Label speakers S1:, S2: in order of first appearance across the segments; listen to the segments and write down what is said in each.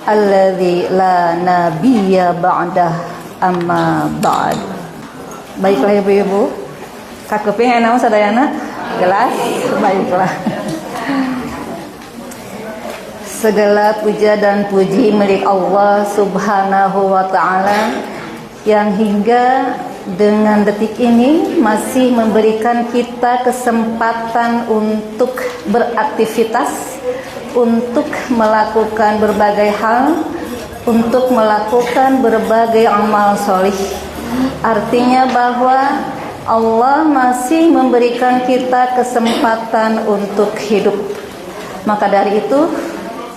S1: alladzi la nabiyya ba'dah amma ba'd. Baiklah ibu-ibu, kakeping naon sadayana? Gelas. Baiklah. Segala puja dan puji milik Allah Subhanahu wa ta'ala yang hingga dengan detik ini masih memberikan kita kesempatan untuk beraktivitas, untuk melakukan berbagai hal, untuk melakukan berbagai amal solih. Artinya bahwa Allah masih memberikan kita kesempatan untuk hidup. Maka dari itu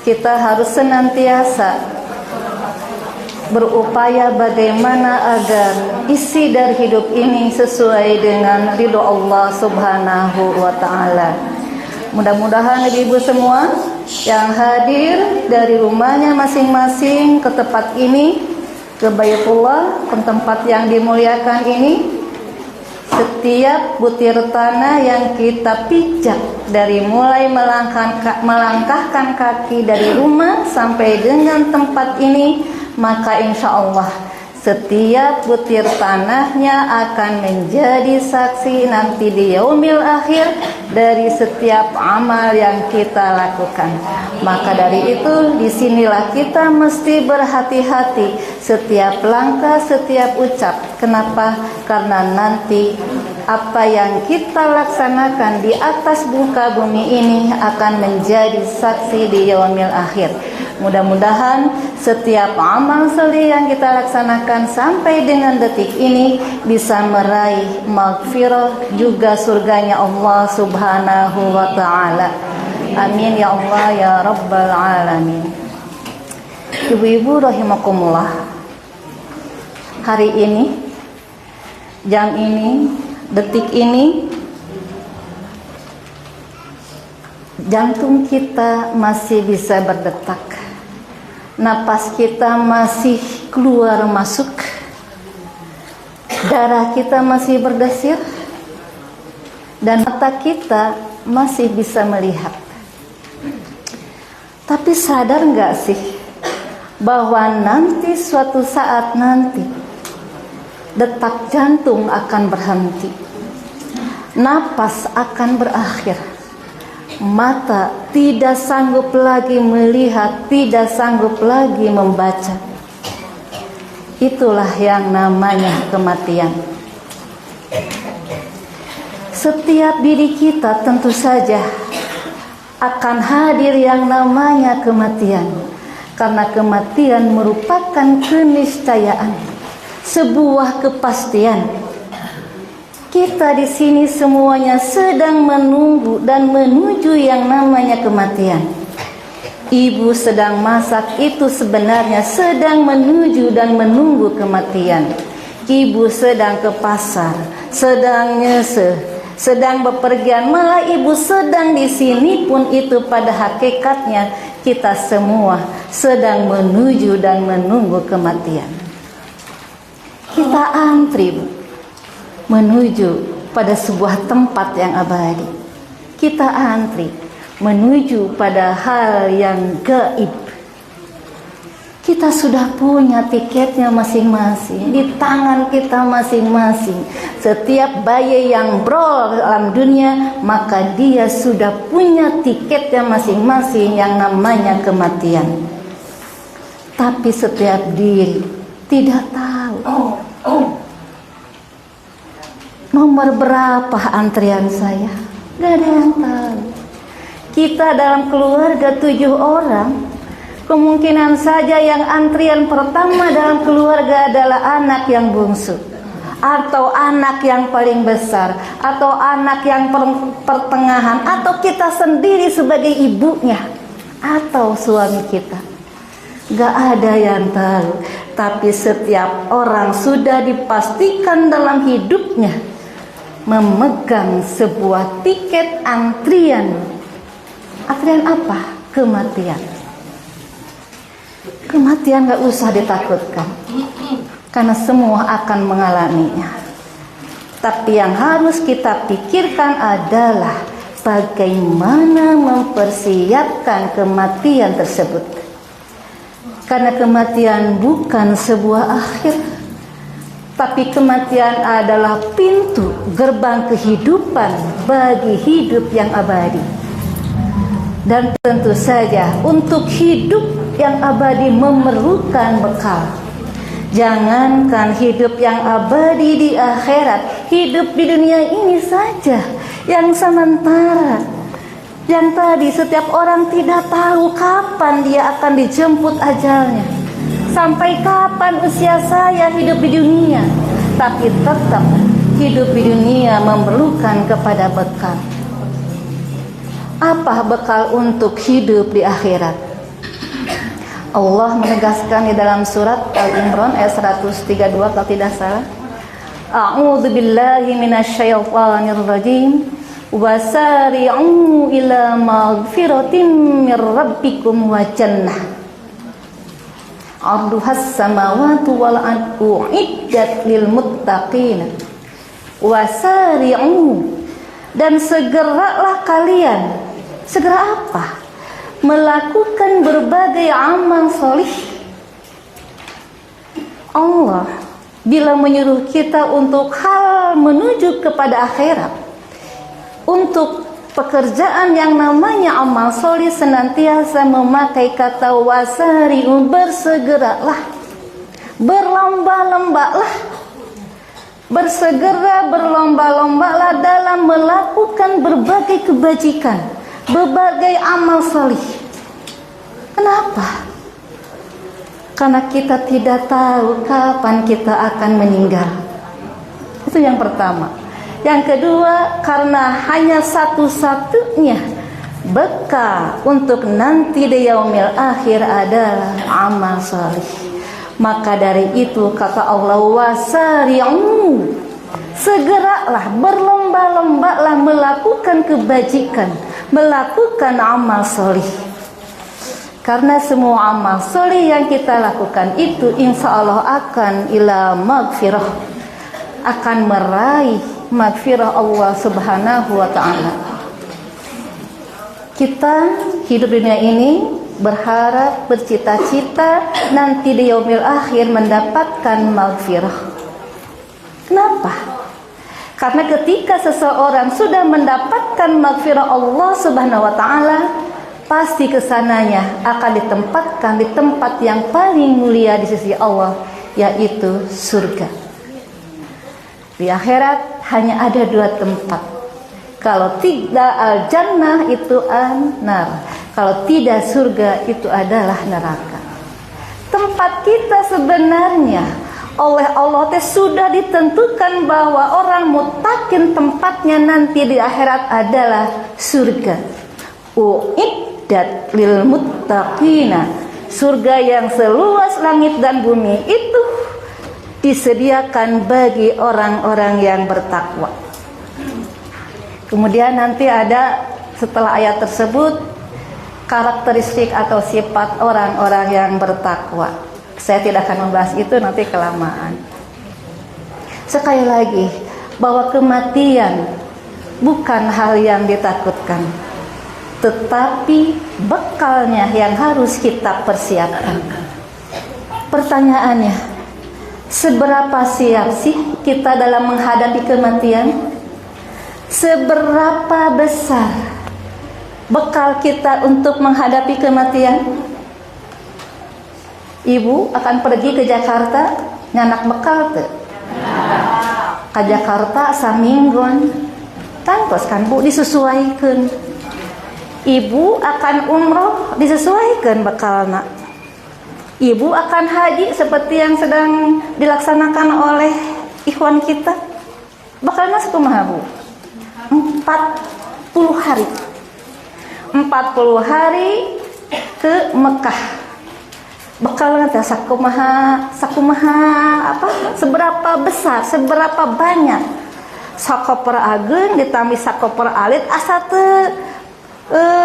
S1: kita harus senantiasa berupaya bagaimana agar isi dari hidup ini sesuai dengan ridho Allah Subhanahu wa ta'ala. Mudah-mudahan ibu-ibu semua yang hadir dari rumahnya masing-masing ke tempat ini, ke Baitullah, ke tempat yang dimuliakan ini, setiap butir tanah yang kita pijak dari mulai melangkahkan kaki dari rumah sampai dengan tempat ini, maka insya Allah setiap butir tanahnya akan menjadi saksi nanti di yaumil akhir dari setiap amal yang kita lakukan. Maka dari itu disinilah kita mesti berhati-hati setiap langkah, setiap ucap. Kenapa? Karena nanti apa yang kita laksanakan di atas muka bumi ini akan menjadi saksi di yaumil akhir. Mudah-mudahan setiap amal soleh yang kita laksanakan sampai dengan detik ini bisa meraih maghfirah juga surganya Allah Subhanahu wa ta'ala. Amin ya Allah ya Rabbal alamin. Ibu-ibu rahimakumullah, hari ini, jam ini, detik ini, jantung kita masih bisa berdetak, napas kita masih keluar masuk, darah kita masih berdesir, dan mata kita masih bisa melihat. Tapi sadar nggak sih bahwa nanti suatu saat nanti detak jantung akan berhenti, napas akan berakhir, mata tidak sanggup lagi melihat, tidak sanggup lagi membaca. Itulah yang namanya kematian. Setiap diri kita tentu saja akan hadir yang namanya kematian, karena kematian merupakan keniscayaan, sebuah kepastian. Kita di sini semuanya sedang menunggu dan menuju yang namanya kematian. Ibu sedang masak itu sebenarnya sedang menuju dan menunggu kematian. Ibu sedang ke pasar, sedang nyese, sedang bepergian, malah ibu sedang di sini pun itu pada hakikatnya kita semua sedang menuju dan menunggu kematian. Kita antri, Bu, menuju pada sebuah tempat yang abadi. Kita antri menuju pada hal yang gaib. Kita sudah punya tiketnya masing-masing di tangan kita masing-masing. Setiap bayi yang brol dalam dunia, maka dia sudah punya tiketnya masing-masing yang namanya kematian. Tapi setiap diri tidak tahu nomor berapa antrian saya. Gak ada yang tahu. Kita dalam keluarga 7 orang, kemungkinan saja yang antrian pertama dalam keluarga adalah anak yang bungsu, atau anak yang paling besar, atau anak yang pertengahan, atau kita sendiri sebagai ibunya, atau suami kita. Gak ada yang tahu. Tapi setiap orang sudah dipastikan dalam hidupnya memegang sebuah tiket antrian. Antrian apa? Kematian. Kematian gak usah ditakutkan, karena semua akan mengalaminya. Tapi yang harus kita pikirkan adalah bagaimana mempersiapkan kematian tersebut. Karena kematian bukan sebuah akhir, tapi kematian adalah pintu gerbang kehidupan bagi hidup yang abadi. Dan tentu saja untuk hidup yang abadi memerlukan bekal. Jangankan hidup yang abadi di akhirat, hidup di dunia ini saja yang sementara, yang tadi setiap orang tidak tahu kapan dia akan dijemput ajalnya, sampai kapan usia saya hidup di dunia. Tapi tetap hidup di dunia memerlukan kepada bekal. Apa bekal untuk hidup di akhirat? Allah menegaskan di dalam surat Al-Imran ayat 132 kalau tidak salah. A'udzu billahi minasyaitonir rajim. Wasari'u ila maghfiratin mir rabbikum wa jannah. 'arduhas samawati wal ardu 'iddat lil muttaqin. Wasari'u, dan segeralah kalian. Segera apa? Melakukan berbagai amal solih. Allah bila menyuruh kita untuk hal menuju kepada akhirat, untuk pekerjaan yang namanya amal solih, senantiasa memakai kata wasari'u, bersegeralah, berlomba-lombalah, bersegera, berlomba-lombalah dalam melakukan berbagai kebajikan, berbagai amal solih. Kenapa? Karena kita tidak tahu kapan kita akan meninggal. Itu yang pertama. Yang kedua, karena hanya satu-satunya bekal untuk nanti di yaumil akhir adalah amal solih. Maka dari itu kata Allah, wasari'u, segeralah, berlomba-lombalah melakukan kebajikan, melakukan amal solih. Karena semua amal solih yang kita lakukan itu insya Allah akan ila maghfirah, akan meraih maghfirah Allah subhanahu wa ta'ala. Kita hidup dunia ini berharap, bercita-cita nanti di yaumil akhir mendapatkan maghfirah. Kenapa? Karena ketika seseorang sudah mendapatkan maghfirah Allah subhanahu wa ta'ala, pasti kesananya akan ditempatkan di tempat yang paling mulia di sisi Allah, yaitu surga. Di akhirat hanya ada dua tempat. Kalau tidak al-jannah itu an-nar, kalau tidak surga itu adalah neraka. Tempat kita sebenarnya oleh Allah sudah ditentukan bahwa orang muttaqin tempatnya nanti di akhirat adalah surga. Uiddat lil muttaqina, surga yang seluas langit dan bumi itu disediakan bagi orang-orang yang bertakwa. Kemudian nanti ada setelah ayat tersebut karakteristik atau sifat orang-orang yang bertakwa. Saya tidak akan membahas itu, nanti kelamaan. Sekali lagi, bahwa kematian bukan hal yang ditakutkan, tetapi bekalnya yang harus kita persiapkan. Pertanyaannya, seberapa siap sih kita dalam menghadapi kematian? Seberapa besar bekal kita untuk menghadapi kematian? Ibu akan pergi ke Jakarta, nyanak bekal tuh. Ke Jakarta saminggon, tangkos kan Bu, disesuaikan. Ibu akan umroh, disesuaikan bekalna. Ibu akan haji seperti yang sedang dilaksanakan oleh ikhwan kita. Bekalna sekumaha Bu? 40 hari. 40 hari ke Mekah. Bekalna teh sakumaha apa? Seberapa besar, seberapa banyak? Sakoper ageun ditambih sakoper alit asa teu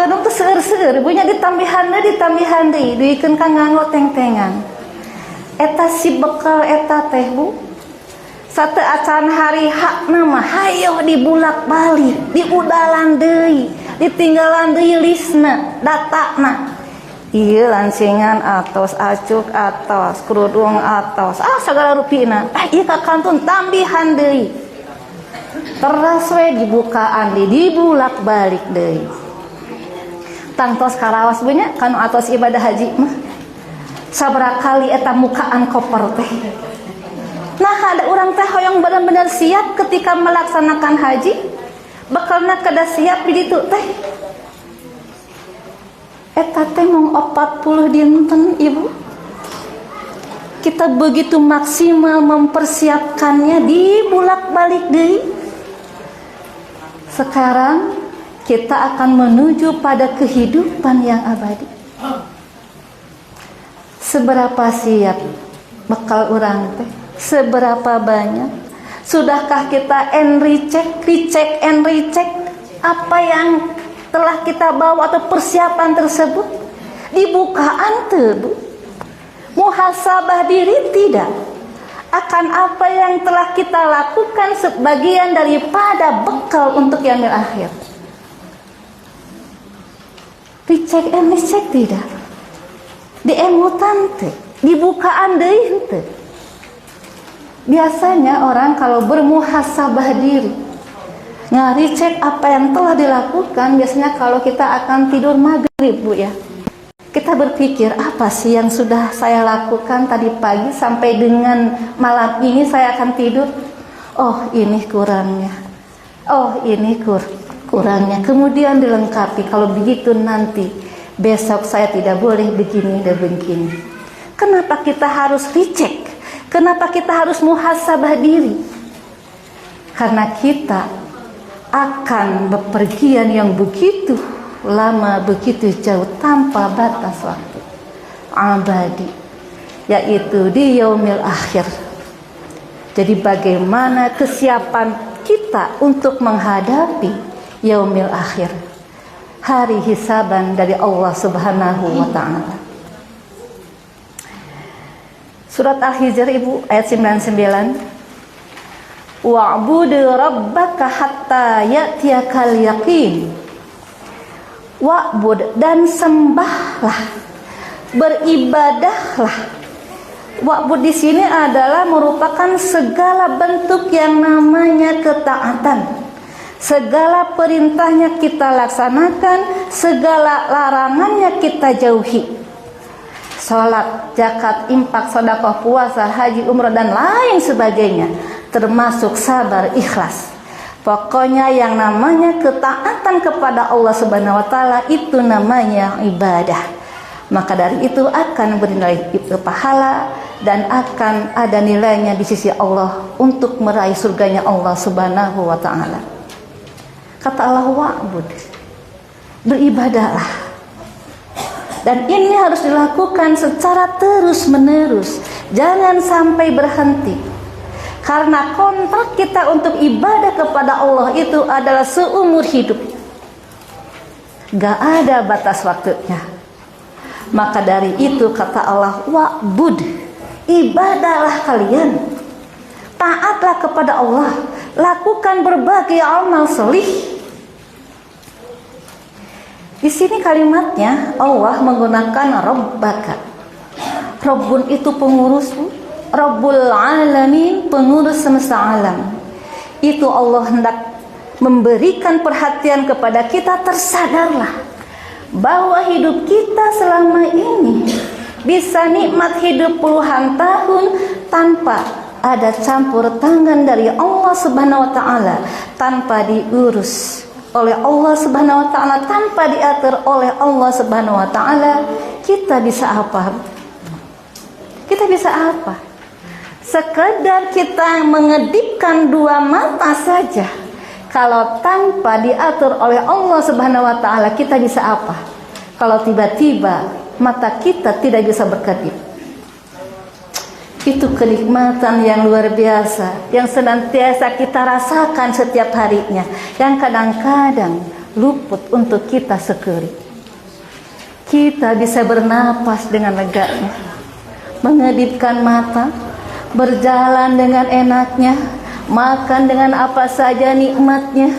S1: nu teu seueur-seueur punya ditambihan deui duikeun ka nganggo teng-tengan. Eta si bekal eta teh Bu, sateu acan hari hakna mah hayo dibulak-balik, diudalan deui, ditinggalan deui listna, datana. Iya lancingan atos, acuk atos, kerudung atos, segala rupina. Iya ka kantun tambihan deui. Teras we dibukaan dibulak balik deui. Tangtos karawas banyak kanu atos ibadah haji mah. Sabaraha kali eta mukaan koper teh. Nah ada orang teh hoyong benar-benar siap ketika melaksanakan haji, bekalna kada siap di ditu teh. Eta teh mung 40 dinten ibu. Kita begitu maksimal mempersiapkannya dibulak balik deui. Sekarang kita akan menuju pada kehidupan yang abadi. Seberapa siap bekal orang teh? Seberapa banyak? Sudahkah kita recheck apa yang telah kita bawa atau persiapan tersebut? Dibukaan tuh, muhasabah diri tidak akan apa yang telah kita lakukan sebagian daripada bekal untuk yaumil akhir. Recheck tidak. Diemutan teh, dibukaan deui teh. Biasanya orang kalau bermuhasabah diri, nge-recheck apa yang telah dilakukan, biasanya kalau kita akan tidur maghrib Bu ya, kita berpikir apa sih yang sudah saya lakukan tadi pagi sampai dengan malam ini saya akan tidur. Oh ini kurangnya, oh ini kurangnya. Kemudian dilengkapi, kalau begitu nanti besok saya tidak boleh begini dan begini. Kenapa kita harus recheck? Kenapa kita harus muhasabah diri? Karena kita akan bepergian yang begitu lama, begitu jauh tanpa batas waktu abadi, yaitu di yaumil akhir. Jadi bagaimana kesiapan kita untuk menghadapi yaumil akhir, hari hisaban dari Allah Subhanahu wa ta'ala. Surat Al-Hijr Ibu ayat 99. Wa'bud rabbaka hatta ya'tiyakal yaqin. Wa'bud, dan sembahlah, beribadahlah. Wa'bud di sini adalah merupakan segala bentuk yang namanya ketaatan. Segala perintahnya kita laksanakan, segala larangannya kita jauhi. Salat, zakat, infak, sedekah, puasa, haji, umrah dan lain sebagainya, termasuk sabar, ikhlas. Pokoknya yang namanya ketaatan kepada Allah Subhanahu wa taala itu namanya ibadah. Maka dari itu akan bernilai pahala dan akan ada nilainya di sisi Allah untuk meraih surganya Allah Subhanahu wa taala. Kata Allah, wa'bud, beribadahlah. Dan ini harus dilakukan secara terus-menerus, jangan sampai berhenti. Karena kontrak kita untuk ibadah kepada Allah itu adalah seumur hidup. Gak ada batas waktunya. Maka dari itu kata Allah, wa'bud, ibadahlah kalian. Taatlah kepada Allah, lakukan berbagai amal solih. Di sini kalimatnya Allah menggunakan Rabbaka. Rabbun itu pengurus, Rabbul Alamin, pengurus semesta alam. Itu Allah hendak memberikan perhatian kepada kita. Tersadarlah bahwa hidup kita selama ini bisa nikmat hidup puluhan tahun tanpa ada campur tangan dari Allah Subhanahu wa taala, tanpa diurus oleh Allah Subhanahu wa taala, tanpa diatur oleh Allah Subhanahu wa taala. Kita bisa apa? Kita bisa apa? Sekedar kita mengedipkan dua mata saja. Kalau tanpa diatur oleh Allah Subhanahu wa taala, kita bisa apa? Kalau tiba-tiba mata kita tidak bisa berkedip. Itu kenikmatan yang luar biasa yang senantiasa kita rasakan setiap harinya, yang kadang-kadang luput untuk kita sekali. Kita bisa bernapas dengan leganya, mengedipkan mata, berjalan dengan enaknya, makan dengan apa saja nikmatnya.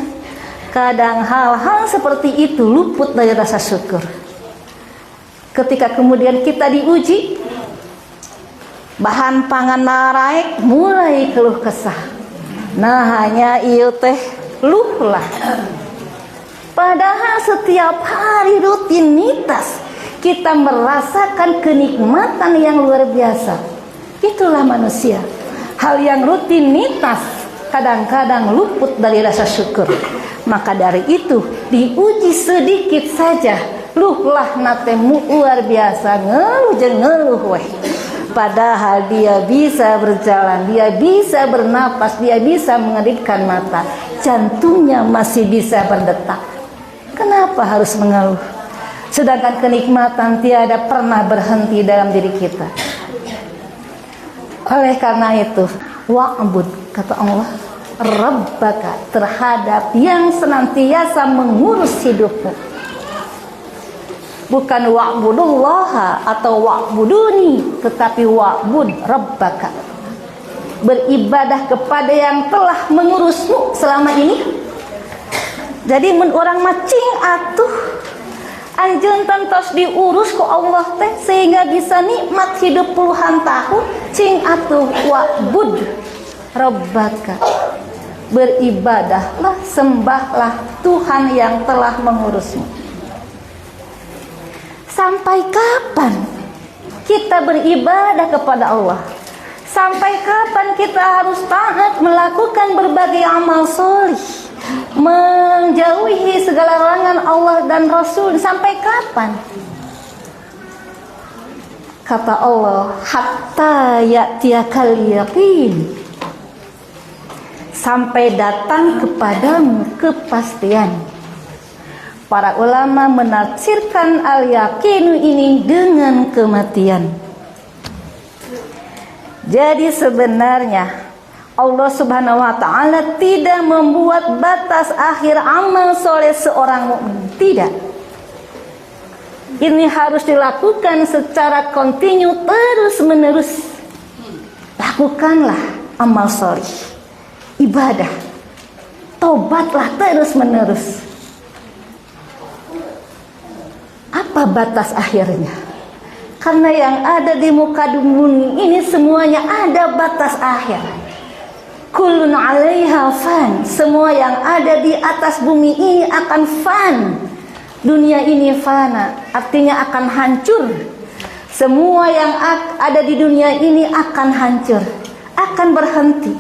S1: Kadang hal-hal seperti itu luput dari rasa syukur. Ketika kemudian kita diuji, bahan pangan naik, mulai keluh kesah. Nah, hanya ieu teh luh lah. Padahal setiap hari rutinitas kita merasakan kenikmatan yang luar biasa. Itulah manusia. Hal yang rutinitas kadang-kadang luput dari rasa syukur. Maka dari itu diuji sedikit saja, luhlah natemu luar biasa, ngeluh jeung ngeluh weh. Padahal dia bisa berjalan, dia bisa bernapas, dia bisa mengedipkan mata, jantungnya masih bisa berdetak. Kenapa harus mengeluh? Sedangkan kenikmatan tiada pernah berhenti dalam diri kita. Oleh karena itu, wa'bud, kata Allah, Rabbaka, terhadap yang senantiasa mengurus hidupmu. Bukan wa'budullaha atau wa'buduni, tetapi wa'bud Rabbaka. Beribadah kepada yang telah mengurusmu selama ini. Jadi orang macing atuh anjeun tos diurus ku Allah teh sehingga bisa nikmat hidup puluhan tahun, cing atuh wa'bud Rabbaka. Beribadahlah, sembahlah Tuhan yang telah mengurusmu. Sampai kapan kita beribadah kepada Allah? Sampai kapan kita harus taat melakukan berbagai amal solih, menjauhi segala larangan Allah dan Rasul? Sampai kapan? Kata Allah, hatta ya'tiyakal yaqin, sampai datang kepadamu kepastian. Para ulama menafsirkan al-yaqinu ini dengan kematian. Jadi sebenarnya Allah Subhanahu wa taala tidak membuat batas akhir amal soleh seorang mukmin, tidak. Ini harus dilakukan secara kontinu, terus menerus. Lakukanlah amal soleh, ibadah, tobatlah terus menerus. Apa batas akhirnya? Karena yang ada di muka bumi ini semuanya ada batas akhir. Kullun 'alaiha fan. Semua yang ada di atas bumi ini akan fan. Dunia ini fana, artinya akan hancur. Semua yang ada di dunia ini akan hancur, akan berhenti.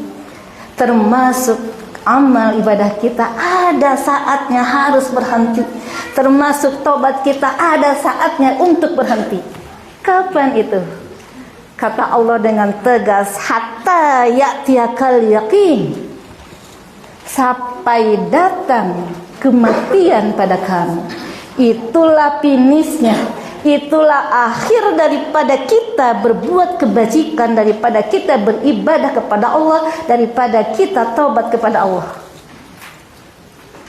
S1: Termasuk amal ibadah kita ada saatnya harus berhenti. Termasuk tobat kita ada saatnya untuk berhenti. Kapan itu? Kata Allah dengan tegas, hatta ya'tiyakal yaqin, sampai datang kematian pada kamu. Itulah finishnya, itulah akhir daripada kita berbuat kebajikan, daripada kita beribadah kepada Allah, daripada kita tobat kepada Allah.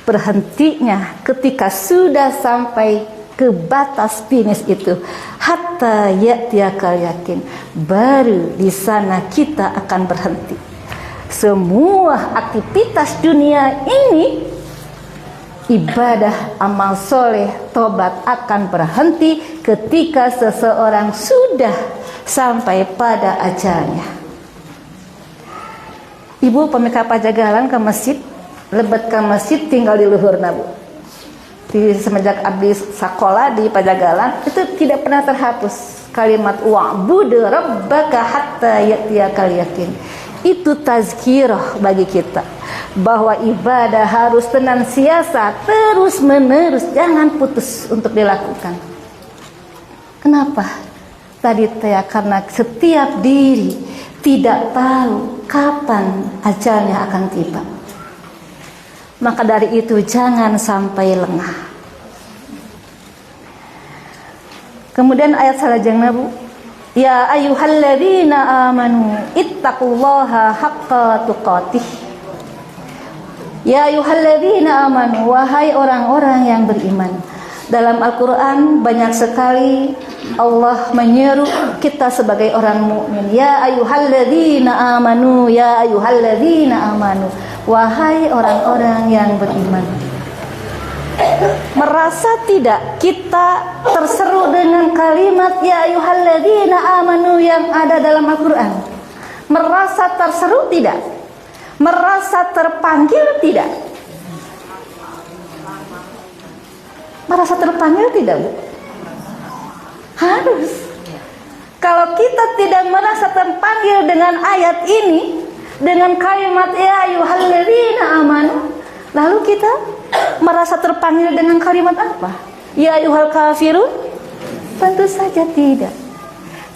S1: Berhentinya ketika sudah sampai ke batas finish itu, hatta ya'tiyakal yakin, baru di sana kita akan berhenti. Semua aktivitas dunia ini, ibadah, amal soleh, tobat akan berhenti ketika seseorang sudah sampai pada ajalnya. Ibu pemika pajagalan ke masjid, lebet ke masjid tinggal di luhurna, Bu. Di semenjak abdi sekolah di Pajagalan itu tidak pernah terhapus kalimat wa'bud rabbaka hatta ya'tiyakal yakin. Itu tazkirah bagi kita bahwa ibadah harus senantiasa terus menerus, jangan putus untuk dilakukan. Kenapa? Tadi karena setiap diri tidak tahu kapan ajalnya akan tiba. Maka dari itu jangan sampai lengah. Kemudian ayat salajengna, Bu. Ya ayyuhalladzina amanu ittaqullaha haqqa tuqatih. Ya ayyuhalladzina amanu, wahai orang-orang yang beriman. Dalam Al-Qur'an banyak sekali Allah menyeru kita sebagai orang mukmin. Ya ayyuhalladzina amanu, ya ayyuhalladzina amanu. Wahai orang-orang yang beriman. Merasa tidak kita terseru dengan kalimat ya ayyuhalladzina amanu yang ada dalam Al-Quran? Merasa terseru tidak? Merasa terpanggil tidak? Merasa terpanggil tidak, Bu? Harus. Kalau kita tidak merasa terpanggil dengan ayat ini, dengan kalimat ya ayyuhalladzina amanu, lalu kita merasa terpanggil dengan kalimat apa? Ya ayyuhal kafirun? Tentu saja tidak.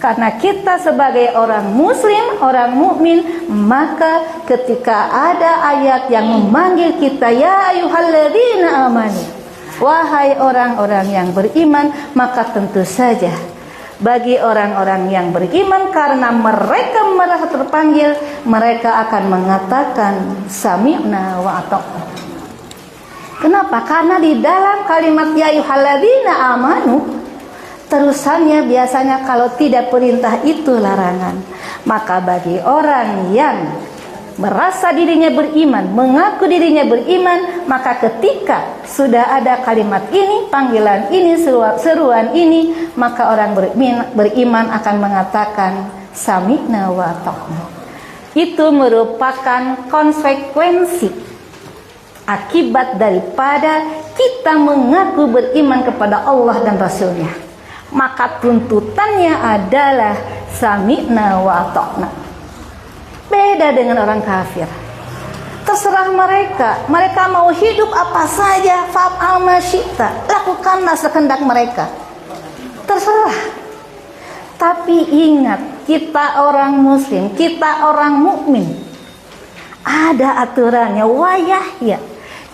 S1: Karena kita sebagai orang muslim, orang mukmin, maka ketika ada ayat yang memanggil kita ya ayyuhalladzina amanu, wahai orang-orang yang beriman, maka tentu saja bagi orang-orang yang beriman, karena mereka merasa terpanggil, mereka akan mengatakan sami'na wa ata'na. Kenapa? Karena di dalam kalimat ya ayyuhalladzina amanu, terusannya biasanya kalau tidak perintah itu larangan. Maka bagi orang yang merasa dirinya beriman, mengaku dirinya beriman, maka ketika sudah ada kalimat ini, panggilan ini, seruan ini, maka orang beriman akan mengatakan sami'na wa ata'na. Itu merupakan konsekuensi akibat daripada kita mengaku beriman kepada Allah dan Rasulnya. Maka tuntutannya adalah sami'na wa ata'na. Beda dengan orang kafir. Terserah mereka. Mereka mau hidup apa saja, fa'al ma syi'ta, lakukanlah sekehendak mereka. Terserah. Tapi ingat, kita orang muslim, kita orang mukmin, ada aturannya. Wayahya,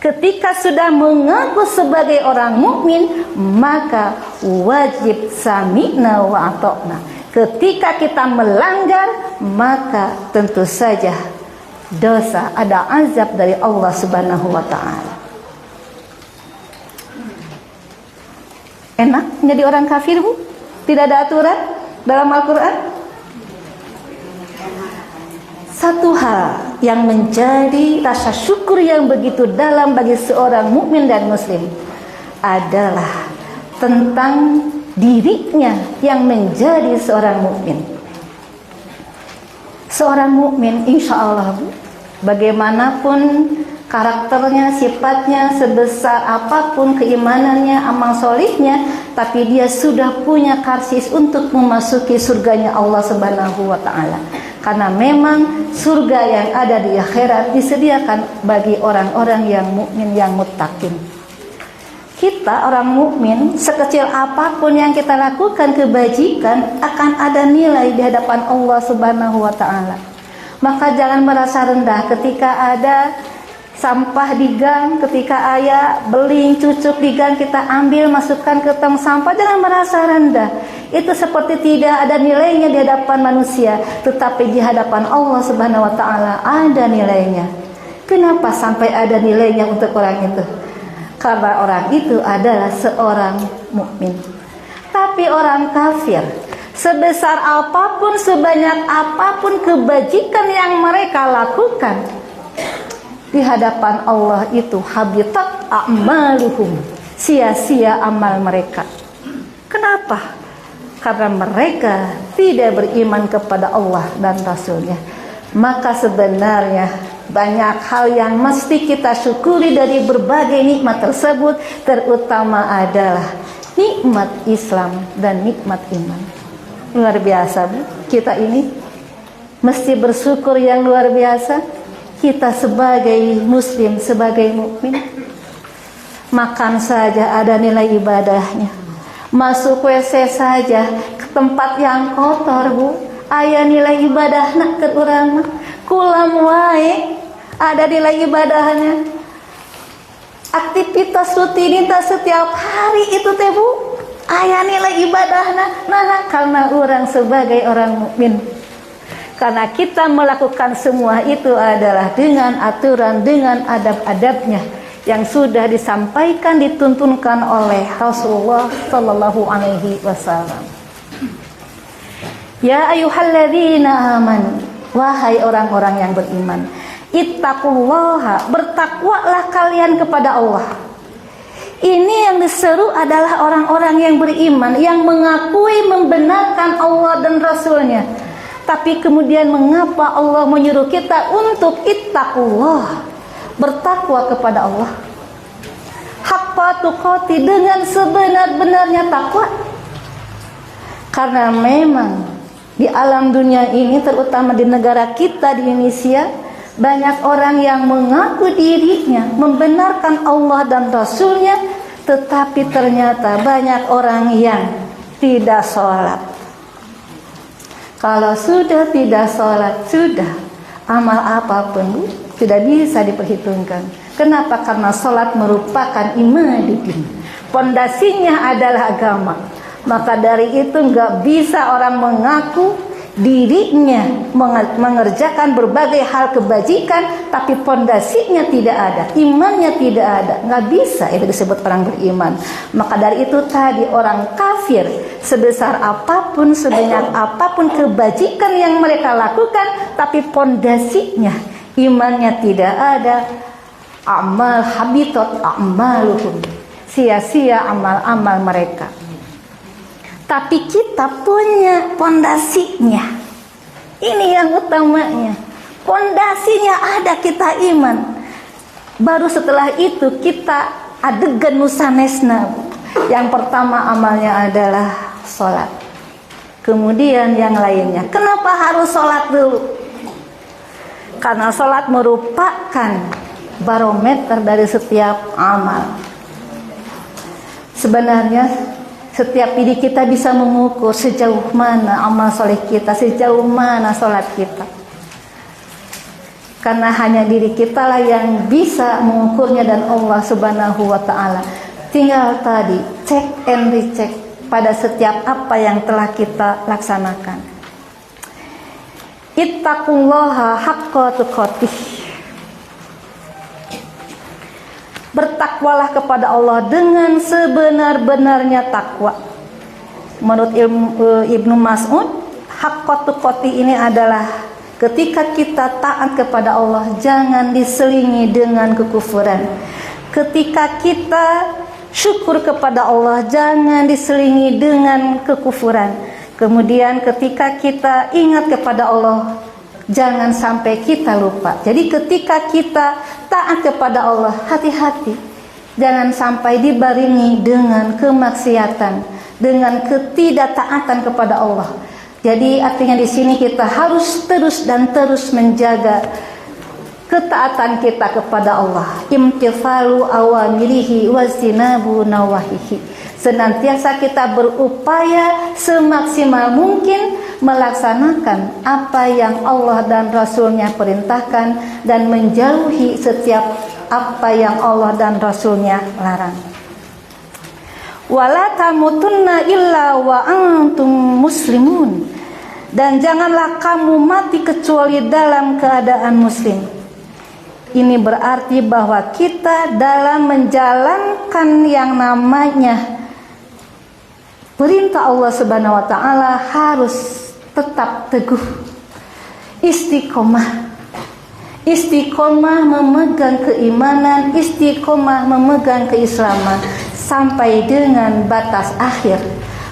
S1: ketika sudah mengaku sebagai orang mukmin, maka wajib sami'na wa ata'na. Ketika kita melanggar, maka tentu saja dosa, ada azab dari Allah Subhanahu wa ta'ala. Enak menjadi orang kafir, Bu? Tidak ada aturan dalam Al-Quran? Satu hal yang menjadi rasa syukur yang begitu dalam bagi seorang mukmin dan muslim adalah tentang dirinya yang menjadi seorang mukmin. Seorang mukmin, insya Allah, bagaimanapun karakternya, sifatnya, sebesar apapun keimanannya, amal solihnya, tapi dia sudah punya karsis untuk memasuki surganya Allah Subhanahu wa ta'ala. Karena memang surga yang ada di akhirat disediakan bagi orang-orang yang mukmin, yang muttaqin. Kita orang mukmin, sekecil apapun yang kita lakukan kebajikan, akan ada nilai di hadapan Allah Subhanahu wa ta'ala. Maka jangan merasa rendah ketika ada sampah di gang, ketika ayah beling, cucuk di gang, kita ambil, masukkan ke tong sampah. Jangan merasa rendah. Itu seperti tidak ada nilainya di hadapan manusia, tetapi di hadapan Allah Subhanahu wa ta'ala ada nilainya. Kenapa sampai ada nilainya untuk orang itu? Karena orang itu adalah seorang mukmin. Tapi orang kafir, sebesar apapun, sebanyak apapun kebajikan yang mereka lakukan, di hadapan Allah itu habitat a'maluhum, sia-sia amal mereka. Kenapa? Karena mereka tidak beriman kepada Allah dan Rasulnya. Maka sebenarnya banyak hal yang mesti kita syukuri dari berbagai nikmat tersebut, terutama adalah nikmat Islam dan nikmat iman. Luar biasa, Bu. Kita ini mesti bersyukur yang luar biasa. Kita sebagai muslim, sebagai mukmin, makan saja ada nilai ibadahnya. Masuk WC saja ke tempat yang kotor, Bu, aya nilai ibadah nak ke urang mah. Kulam wae ada nilai ibadahnya. Aktivitas rutinitas setiap hari itu teh, Bu, aya nilai ibadahna. Nah, karena orang sebagai orang mukmin, karena kita melakukan semua itu adalah dengan aturan, dengan adab-adabnya yang sudah disampaikan, dituntunkan oleh Rasulullah sallallahu alaihi wasallam. Ya ayyuhalladzina amanu, wahai orang-orang yang beriman, ittaqullaha, bertakwalah kalian kepada Allah. Ini yang diseru adalah orang-orang yang beriman, yang mengakui membenarkan Allah dan Rasulnya. Tapi kemudian mengapa Allah menyuruh kita untuk ittaqullah, bertakwa kepada Allah, haqqa tuqati, dengan sebenar-benarnya takwa? Karena memang di alam dunia ini, terutama di negara kita di Indonesia, banyak orang yang mengaku dirinya membenarkan Allah dan Rasulnya, tetapi ternyata banyak orang yang tidak sholat. Kalau sudah tidak sholat, sudah amal apapun tidak bisa diperhitungkan. Kenapa? Karena sholat merupakan imaduddin, pondasinya adalah agama. Maka dari itu nggak bisa orang mengaku dirinya mengerjakan berbagai hal kebajikan, tapi pondasinya tidak ada, imannya tidak ada, nggak bisa itu disebut orang beriman. Maka dari itu tadi, orang kafir sebesar apapun, sebanyak apapun kebajikan yang mereka lakukan, tapi pondasinya imannya tidak ada, amal habitat amaluhum, sia-sia amal-amal mereka. Tapi kita punya pondasinya. Ini yang utamanya. Pondasinya ada, kita iman. Baru setelah itu kita adegan nusanesna. Yang pertama amalnya adalah sholat. Kemudian yang lainnya. Kenapa harus sholat dulu? Karena sholat merupakan barometer dari setiap amal. Sebenarnya setiap diri kita bisa mengukur sejauh mana amal soleh kita, sejauh mana sholat kita. Karena hanya diri kita lah yang bisa mengukurnya dan Allah Subhanahu wa ta'ala. Tinggal tadi cek and recheck pada setiap apa yang telah kita laksanakan. Ittaqullaha haqqa tuqatih. Bertakwalah kepada Allah dengan sebenar-benarnya takwa. Menurut Ibnu Mas'ud, haqqa tuqati ini adalah ketika kita taat kepada Allah, jangan diselingi dengan kekufuran. Ketika kita syukur kepada Allah, jangan diselingi dengan kekufuran. Kemudian ketika kita ingat kepada Allah, jangan sampai kita lupa. Jadi ketika kita taat kepada Allah, hati-hati, jangan sampai dibarengi dengan kemaksiatan, dengan ketidaktaatan kepada Allah. Jadi artinya di sini kita harus terus dan terus menjaga ketaatan kita kepada Allah. Imtithalu awamirihi wazinabu nawahihi. Senantiasa kita berupaya semaksimal mungkin melaksanakan apa yang Allah dan Rasulnya perintahkan dan menjauhi setiap apa yang Allah dan Rasulnya larang. Wala tamutunna illa wa antum muslimun. Dan janganlah kamu mati kecuali dalam keadaan muslim. Ini berarti bahwa kita dalam menjalankan yang namanya perintah Allah Subhanahu wa ta'ala harus tetap teguh, istiqomah. Istiqomah memegang keimanan, istiqomah memegang keislaman sampai dengan batas akhir,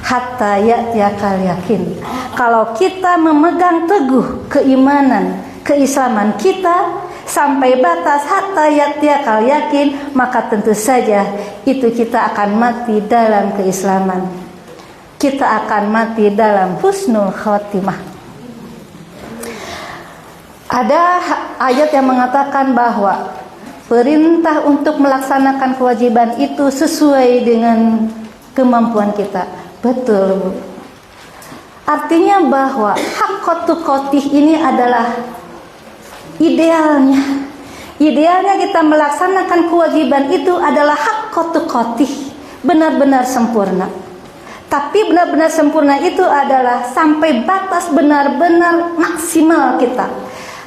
S1: hatta ya'tiyakal yakin. Kalau kita memegang teguh keimanan, keislaman kita sampai batas hatta ya'tiyakal yakin, maka tentu saja itu kita akan mati dalam keislaman. Kita akan mati dalam husnul khotimah. Ada ayat yang mengatakan bahwa perintah untuk melaksanakan kewajiban itu sesuai dengan kemampuan kita. Betul, Bu. Artinya bahwa haqqatu qatih ini adalah idealnya. Idealnya kita melaksanakan kewajiban itu adalah haqqatu qatih, benar-benar sempurna. Tapi benar-benar sempurna itu adalah sampai batas benar-benar maksimal kita.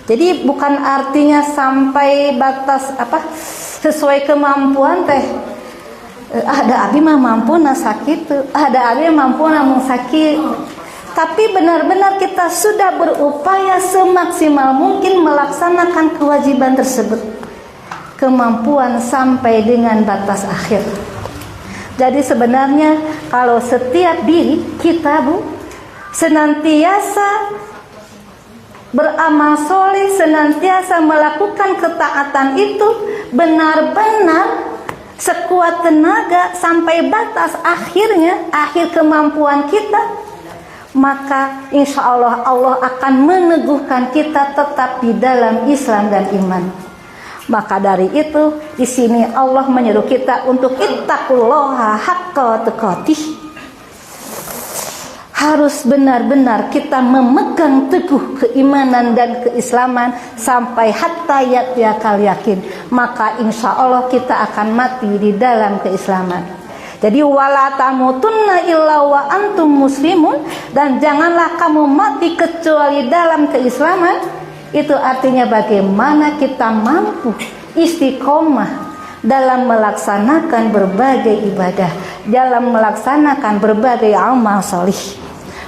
S1: Jadi bukan artinya sampai batas sesuai kemampuan teh. Ada abi mah mampu na sakit, ada abi mampu na mung sakit. Tapi benar-benar kita sudah berupaya semaksimal mungkin melaksanakan kewajiban tersebut. Kemampuan sampai dengan batas akhir. Jadi sebenarnya kalau setiap diri kita Bu senantiasa beramal soleh, senantiasa melakukan ketaatan itu benar-benar sekuat tenaga sampai batas akhir kemampuan kita, maka insya Allah Allah akan meneguhkan kita tetap di dalam Islam dan iman. Maka dari itu di sini Allah menyeru kita untuk ittaqullaha haqqa tuqatih. Harus benar-benar kita memegang teguh keimanan dan keislaman sampai hatta yaqal yakin. Maka insya Allah kita akan mati di dalam keislaman. Jadi wala tamutunna illa wa antum muslimun, dan janganlah kamu mati kecuali dalam keislaman. Itu artinya bagaimana kita mampu istiqomah dalam melaksanakan berbagai ibadah, dalam melaksanakan berbagai amal salih.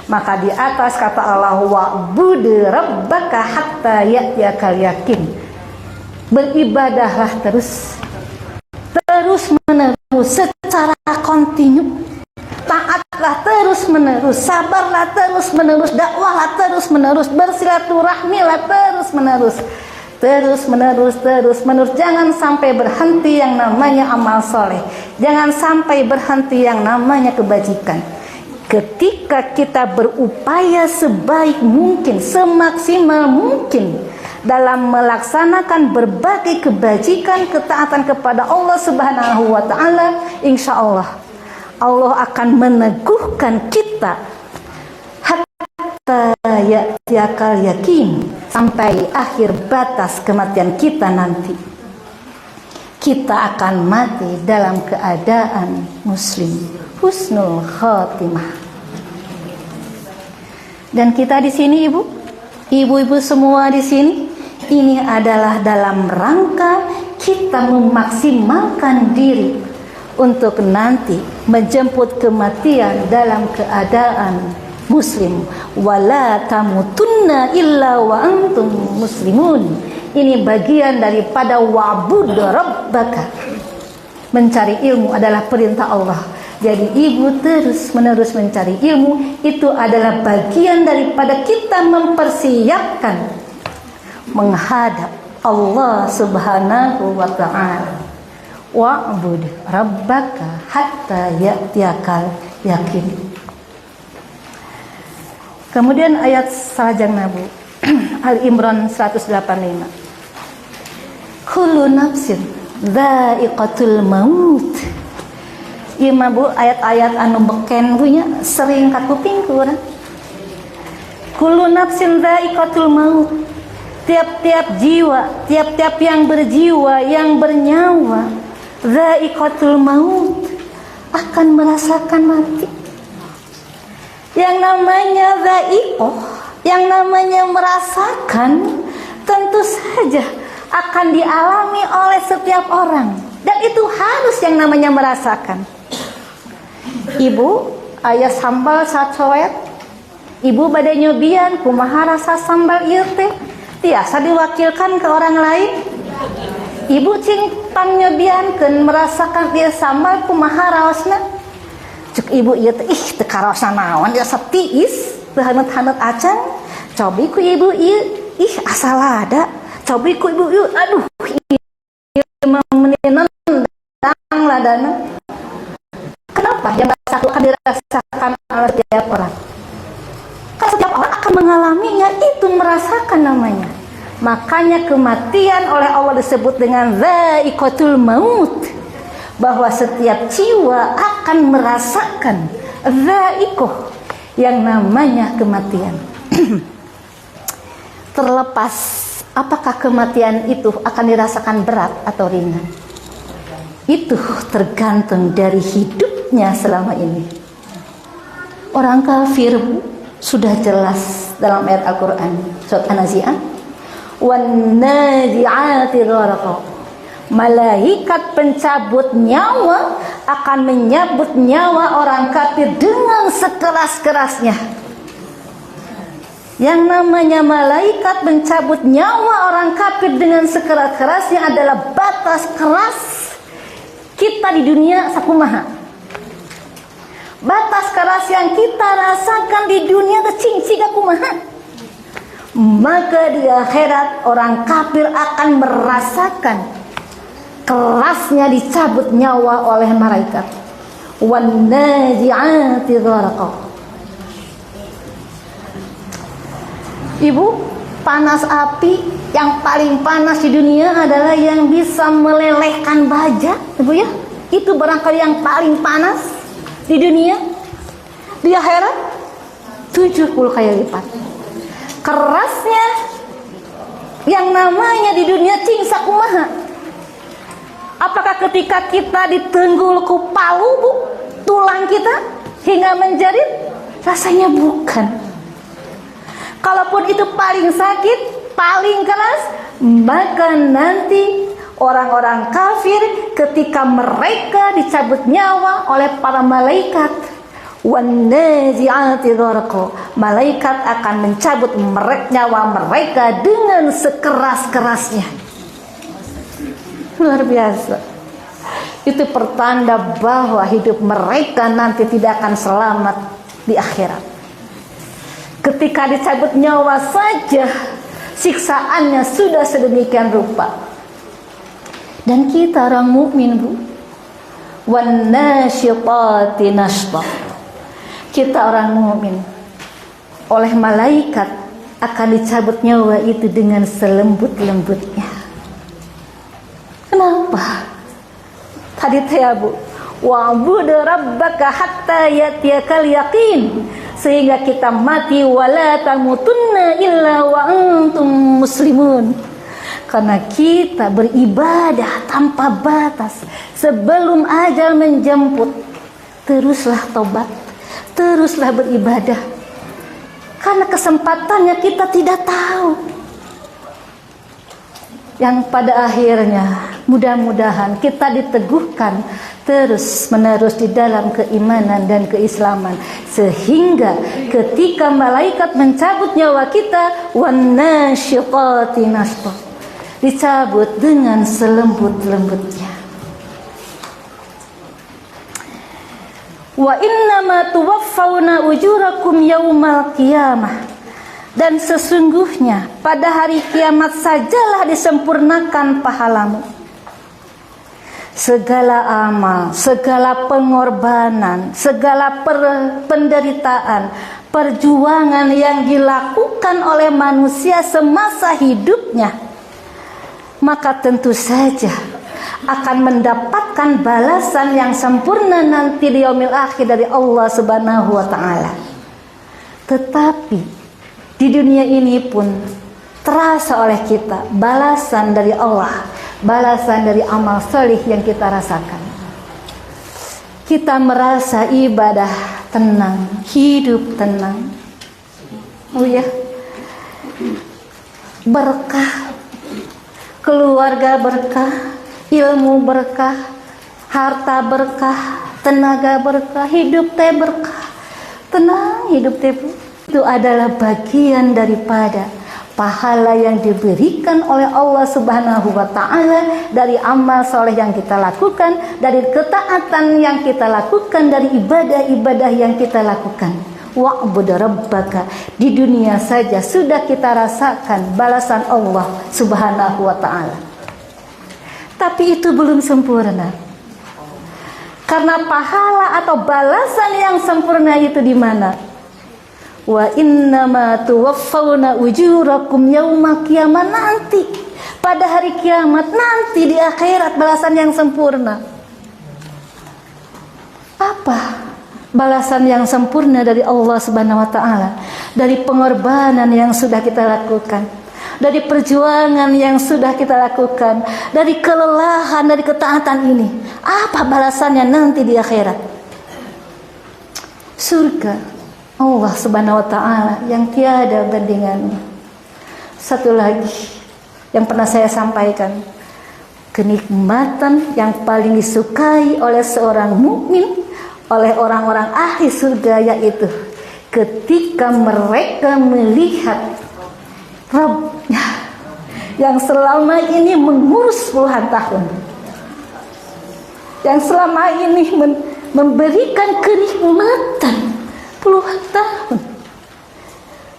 S1: Maka di atas kata Allah wa'bud rabbaka hatta ya'tiyakal yakin. Beribadahlah terus menerus secara kontinu. Taatlah terus menerus, sabarlah terus menerus, dakwahlah terus menerus, bersilaturahmilah terus menerus. Jangan sampai berhenti yang namanya amal soleh, jangan sampai berhenti yang namanya kebajikan. Ketika kita berupaya sebaik mungkin, semaksimal mungkin dalam melaksanakan berbagai kebajikan, ketaatan kepada Allah Subhanahu wa taala, insya Allah akan meneguhkan kita hatta ya'tiyakal yakin, sampai akhir batas kematian kita nanti. Kita akan mati dalam keadaan muslim, husnul khatimah. Dan kita di sini ibu-ibu semua di sini, ini adalah dalam rangka kita memaksimalkan diri untuk nanti menjemput kematian dalam keadaan muslim. Wala tamutunna illa wa antum muslimun. Ini bagian daripada wa'bud rabbaka. Mencari ilmu adalah perintah Allah. Jadi ibu terus menerus mencari ilmu, itu adalah bagian daripada kita mempersiapkan menghadap Allah Subhanahu wa ta'ala. Wa'bud rabbaka hatta ya'tiyakal yakin. Kemudian ayat selanjutnya Bu, Al-Imran 185. Kullu nafsin dha'iqatul maut. Ieu mah Bu ayat-ayat anu beken punya sering ka kuping urang. Kullu nafsin dha'iqatul maut. Tiap-tiap jiwa, tiap-tiap yang berjiwa, yang bernyawa, dha'iqatul maut, akan merasakan mati. Yang namanya dha'iqah, yang namanya merasakan, tentu saja akan dialami oleh setiap orang. Dan itu harus yang namanya merasakan. Ibu, aya sambal sacoet, ibu bade nyobian kumaha rasa sambal ieu teh, tiasa diwakilkan ke orang lain. Ibu cing pangnyobiankeun merasakan ieu sambal kumaha raosna. Cuk ibu ieu teh teu karaosna naon ya setiis, teu haneut-haneut acan. Cobi ku ibu ieu asal ada. Cobi ku ibu ieu aduh ieu mah menendang ladana. Kenapa? Yang akan dirasakan oleh setiap orang. Kan setiap orang akan mengalaminya, itu merasakan namanya. Makanya kematian oleh Allah disebut dengan dha'iqatul maut, bahwa setiap jiwa akan merasakan dha'iqah yang namanya kematian. Terlepas apakah kematian itu akan dirasakan berat atau ringan, itu tergantung dari hidupnya selama ini. Orang kafir sudah jelas dalam ayat Al-Quran surat An-Nazi'ah, wan nazi'ati gharqa. Malaikat pencabut nyawa akan menyabut nyawa orang kafir dengan sekeras-kerasnya. Yang namanya malaikat mencabut nyawa orang kafir dengan sekeras-kerasnya adalah batas keras kita di dunia sakumaha. batas keras yang kita rasakan di dunia kecing siga kumaha, maka di akhirat orang kafir akan merasakan kerasnya dicabut nyawa oleh malaikat. Wan nazi'ati gharqa. Ibu, panas api yang paling panas di dunia adalah yang bisa melelehkan baja, Ibu ya. Itu barangkali yang paling panas di dunia. Di akhirat 70 kali lipat. Kerasnya yang namanya di dunia cingsa kumaha. Apakah ketika kita ditenggul ku palu, Bu, tulang kita hingga menjerit? Rasanya bukan. Kalaupun itu paling sakit, paling keras, maka nanti orang-orang kafir ketika mereka dicabut nyawa oleh para malaikat, wan nazi'ati gharqa, malaikat akan mencabut nyawa mereka dengan sekeras-kerasnya. Luar biasa. Itu pertanda bahwa hidup mereka nanti tidak akan selamat di akhirat. Ketika dicabut nyawa saja siksaannya sudah sedemikian rupa. Dan kita orang mukmin, Bu, wan nasyitati nashta, kita orang mukmin oleh malaikat akan dicabut nyawa itu dengan selembut-lembutnya. Kenapa? Tadi ya, Bu, wa'bud rabbaka hatta yatiyakal yaqin, sehingga kita mati wala tamutunna illa wa antum muslimun. Karena kita beribadah tanpa batas sebelum ajal menjemput. Teruslah tobat, teruslah beribadah, karena kesempatannya kita tidak tahu. Yang pada akhirnya mudah-mudahan kita diteguhkan terus-menerus di dalam keimanan dan keislaman, sehingga ketika malaikat mencabut nyawa kita, wan nasyitati nashta, dicabut dengan selembut-lembutnya. Wa innama tuwaffawna ujurakum yaumal qiyamah, dan sesungguhnya pada hari kiamat sajalah disempurnakan pahalamu. Segala amal, segala pengorbanan, segala penderitaan, perjuangan yang dilakukan oleh manusia semasa hidupnya, maka tentu saja akan mendapatkan balasan yang sempurna nanti di yaumil akhir dari Allah Subhanahu wa taala. Tetapi di dunia ini pun terasa oleh kita balasan dari Allah, balasan dari amal soleh yang kita rasakan. Kita merasa ibadah tenang, hidup tenang. Oh ya, berkah, keluarga berkah, ilmu berkah, harta berkah, tenaga berkah, hidup teh berkah, tenang hidup teh. Itu adalah bagian daripada pahala yang diberikan oleh Allah Subhanahu wa taala dari amal soleh yang kita lakukan, dari ketaatan yang kita lakukan, dari ibadah-ibadah yang kita lakukan. Wa'bud rabbaka, di dunia saja sudah kita rasakan balasan Allah Subhanahu wa taala. Tapi itu belum sempurna. Karena pahala atau balasan yang sempurna itu di mana? Wa innama tuwaffawna ujurakum yaumal qiyamah, nanti pada hari kiamat, nanti di akhirat balasan yang sempurna. Apa balasan yang sempurna dari Allah Subhanahu wa taala? Dari pengorbanan yang sudah kita lakukan, dari perjuangan yang sudah kita lakukan, dari kelelahan, dari ketaatan ini. Apa balasannya nanti di akhirat? Surga Allah Subhanahu wa taala yang tiada bandingannya. Satu lagi yang pernah saya sampaikan, kenikmatan yang paling disukai oleh seorang mukmin, oleh orang-orang ahli surga, yaitu ketika mereka melihat Rabbnya yang selama ini mengurus puluhan tahun, yang selama ini memberikan kenikmatan puluhan tahun.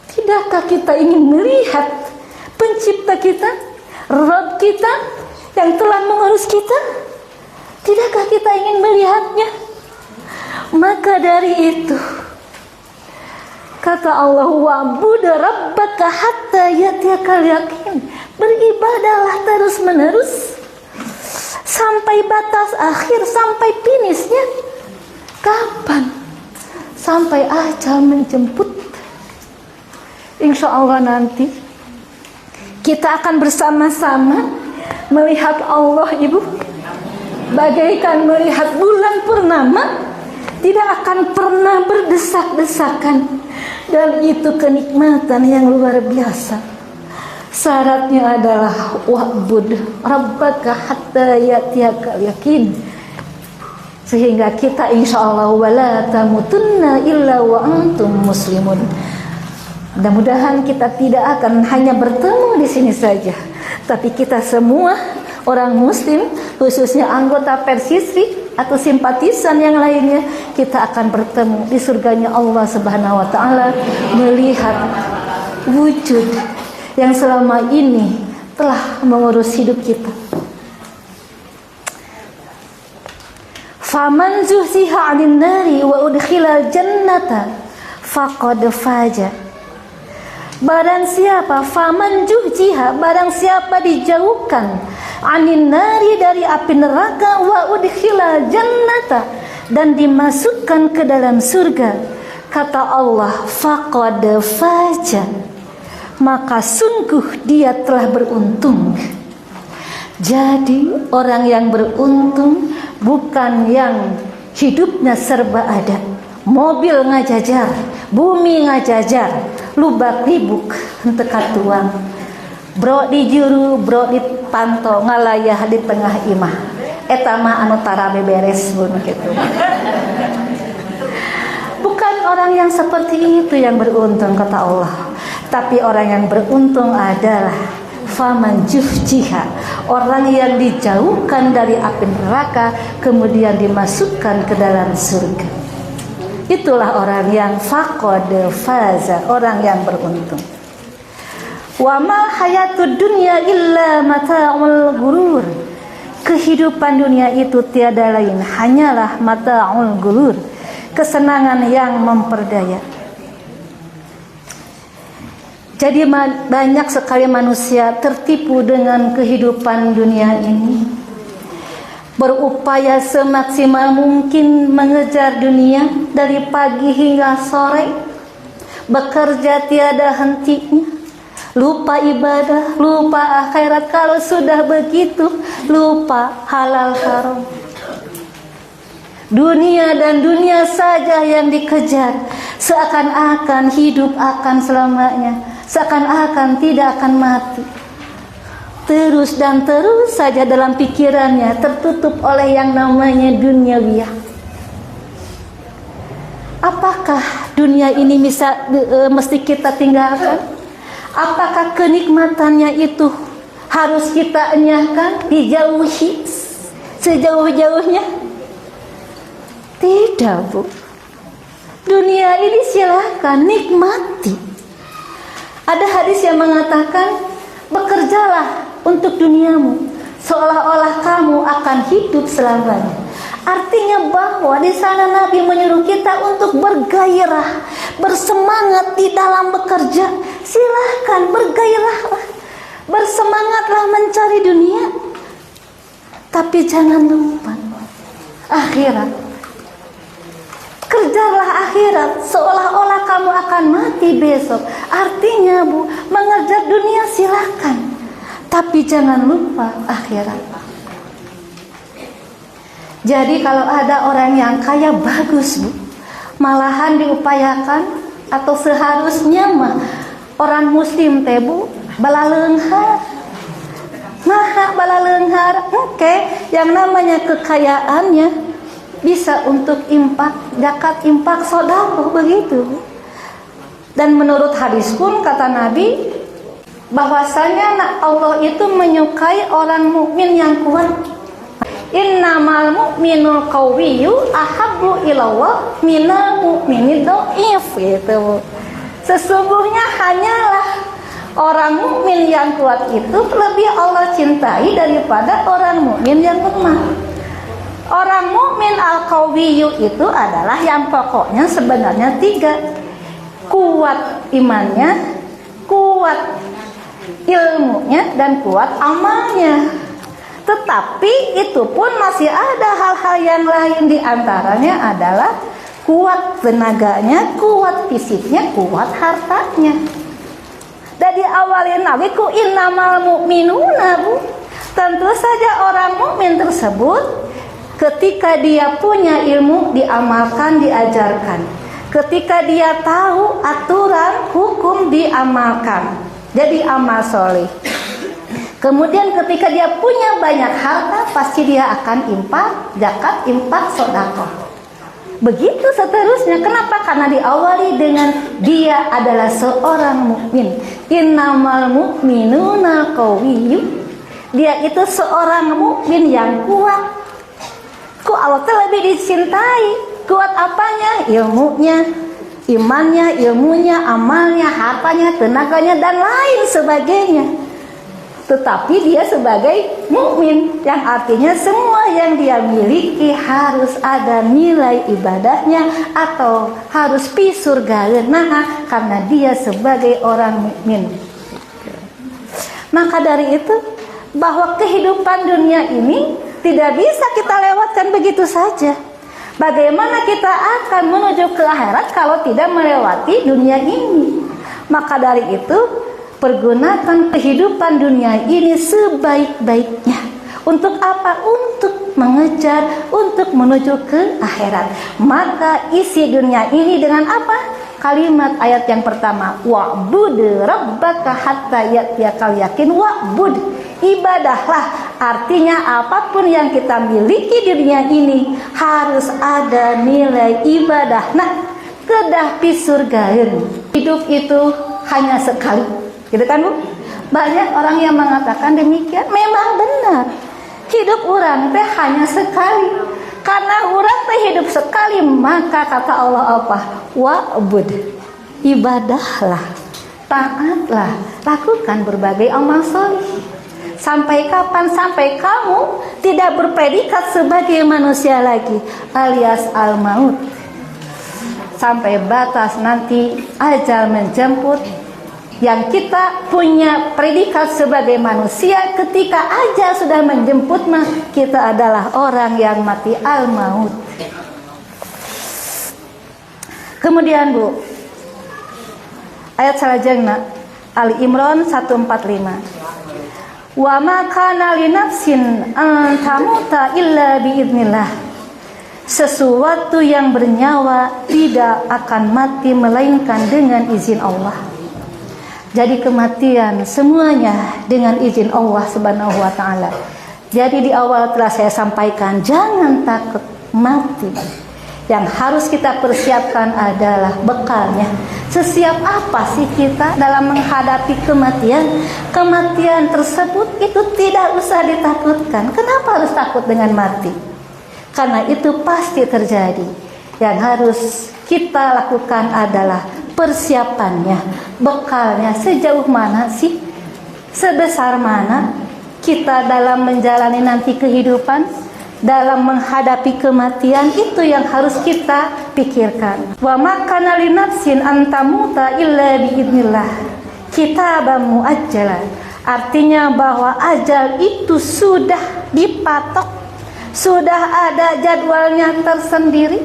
S1: Tidakkah kita ingin melihat pencipta kita, Rabb kita yang telah mengurus kita? Tidakkah kita ingin melihatnya? Maka dari itu kata Allah, wa'bud rabbaka hatta ya'tiyakal yaqin. Beribadahlah terus menerus sampai batas akhir, sampai finishnya. Kapan? Sampai ajal menjemput. Insya Allah nanti kita akan bersama-sama melihat Allah, Ibu, bagaikan melihat bulan purnama, tidak akan pernah berdesak-desakan. Dan itu kenikmatan yang luar biasa. Syaratnya adalah wa'bud rabbaka hatta ya'tiyakal yaqin, sehingga kita insya Allah wala tamutunna illa wa antum muslimun. Mudah-mudahan kita tidak akan hanya bertemu di sini saja, tapi kita semua orang muslim, khususnya anggota Persisri atau simpatisan yang lainnya, kita akan bertemu di surganya Allah Subhanahu wa taala, melihat wujud yang selama ini telah mengurus hidup kita. Faman zuhziha 'anil nari wa udkhilal jannata faqad faja. Barang siapa, faman zuhziha, barang siapa dijauhkan, 'anil nari, dari api neraka, wa udkhilal jannata, dan dimasukkan ke dalam surga, kata Allah, faqad faja, maka sungguh dia telah beruntung. Jadi orang yang beruntung bukan yang hidupnya serba ada, mobil ngajajar, bumi ngajajar, lubak libuk tekat tuang, bro di juru, bro di panto, ngalayah di tengah imah. Eta mah anu tara beberes bun gitu. Bukan orang yang seperti itu yang beruntung, kata Allah. Tapi orang yang beruntung adalah faman juhjiha, orang yang dijauhkan dari api neraka kemudian dimasukkan ke dalam surga. Itulah orang yang faqad faza, orang yang beruntung. Wa ma hayatud dunya illa mata'ul ghurur. Kehidupan dunia itu tiada lain hanyalah mata'ul ghurur, kesenangan yang memperdaya. Jadi banyak sekali manusia tertipu dengan kehidupan dunia ini, berupaya semaksimal mungkin mengejar dunia dari pagi hingga sore, bekerja tiada hentinya, lupa ibadah, lupa akhirat. Kalau sudah begitu, lupa halal haram. Dunia dan dunia saja yang dikejar, seakan-akan hidup akan selamanya, seakan-akan tidak akan mati. Terus dan terus saja dalam pikirannya tertutup oleh yang namanya duniawiyah. Apakah dunia ini mesti kita tinggalkan? Apakah kenikmatannya itu harus kita enyahkan, dijauhi sejauh-jauhnya? Tidak, Bu. Dunia ini silakan nikmati. Ada hadis yang mengatakan, bekerjalah untuk duniamu seolah-olah kamu akan hidup selamanya. Artinya bahwa di sana Nabi menyuruh kita untuk bergairah, bersemangat di dalam bekerja. Silahkan bergairahlah, bersemangatlah mencari dunia, tapi jangan lupa akhirat. Kerjalah akhirat seolah-olah kamu akan mati besok. Artinya, Bu, mengejar dunia silakan, tapi jangan lupa akhirat. Jadi kalau ada orang yang kaya bagus, Bu, malahan diupayakan atau seharusnya mah orang muslim teh, Bu, balaleunghar. Nah, balaleunghar, oke, yang namanya kekayaannya bisa untuk infak, zakat, infak, sedekah, begitu. Dan menurut hadis pun kata Nabi bahwasanya Allah itu menyukai orang mukmin yang kuat. innamal mu'minul qawiyyu ahabbu ilallah minal mu'minid dhaif gitu Bu. Sesungguhnya hanyalah orang mukmin yang kuat itu lebih Allah cintai daripada orang mukmin yang lemah. Orang mukmin al-qawiyyu itu adalah yang pokoknya sebenarnya 3. Kuat imannya, kuat ilmunya, dan kuat amalnya. Tetapi itu pun masih ada hal-hal yang lain, di antaranya adalah kuat tenaganya, kuat fisiknya, kuat hartanya. Dan diawali Nabi ku innamal mu'minuna Bu. Tentu saja orang mukmin tersebut ketika dia punya ilmu diamalkan, diajarkan. Ketika dia tahu aturan hukum diamalkan, jadi amal soleh. Kemudian ketika dia punya banyak harta, pasti dia akan infak, zakat, infak, sedekah. Begitu seterusnya. Kenapa? Karena diawali dengan dia adalah seorang mukmin. Innamal mu'minuna qawiyyu. Dia itu seorang mukmin yang kuat. Ku Allah lebih dicintai. Kuat apanya? Ilmunya, imannya, ilmunya, amalnya, hartanya, tenaganya, dan lain sebagainya. Tetapi dia sebagai mukmin, yang artinya semua yang dia miliki harus ada nilai ibadahnya atau harus pi surga nah, karena dia sebagai orang mukmin. Maka dari itu, bahwa kehidupan dunia ini tidak bisa kita lewatkan begitu saja. Bagaimana kita akan menuju ke akhirat kalau tidak melewati dunia ini? Maka dari itu, pergunakan kehidupan dunia ini sebaik-baiknya. Untuk apa? Untuk mengejar, untuk menuju ke akhirat. Maka isi dunia ini dengan apa? Kalimat ayat yang pertama, wa'bud rabbaka hatta ya'tiyakal yakin. Wa'bud, ibadahlah. Artinya apapun yang kita miliki di dunia ini harus ada nilai ibadah. Nah, kedah pi surgaeun. Hidup itu hanya sekali. Gitu kan Bu? Banyak orang yang mengatakan demikian. Memang benar. Hidup orang teh hanya sekali. Karena orang teh hidup sekali, maka kata Allah apa? Wa'bud, ibadahlah, taatlah, lakukan berbagai amal soleh. Sampai kapan? Sampai kamu tidak berpredikat sebagai manusia lagi, alias al-maut. Sampai batas nanti ajal menjemput. Yang kita punya predikat sebagai manusia, ketika ajal sudah menjemput, mah kita adalah orang yang mati al-maut. Kemudian Bu, ayat selanjutnya Ali Imran 145. Wa ma kana li nafsin an tamuta illa biidznillah. Sesuatu yang bernyawa tidak akan mati melainkan dengan izin Allah. Jadi kematian semuanya dengan izin Allah Subhanahu wa taala. Jadi di awal telah saya sampaikan, jangan takut mati. Yang harus kita persiapkan adalah bekalnya. Sesiap apa sih kita dalam menghadapi kematian? Kematian tersebut itu tidak usah ditakutkan. Kenapa harus takut dengan mati? Karena itu pasti terjadi. Yang harus kita lakukan adalah persiapannya, bekalnya. Sejauh mana sih, sebesar mana kita dalam menjalani nanti kehidupan, dalam menghadapi kematian, itu yang harus kita pikirkan. Wa ma kana li nafsin an tamuta illa biidznillah kitaban muajjalan. Artinya bahwa ajal itu sudah dipatok, sudah ada jadwalnya tersendiri.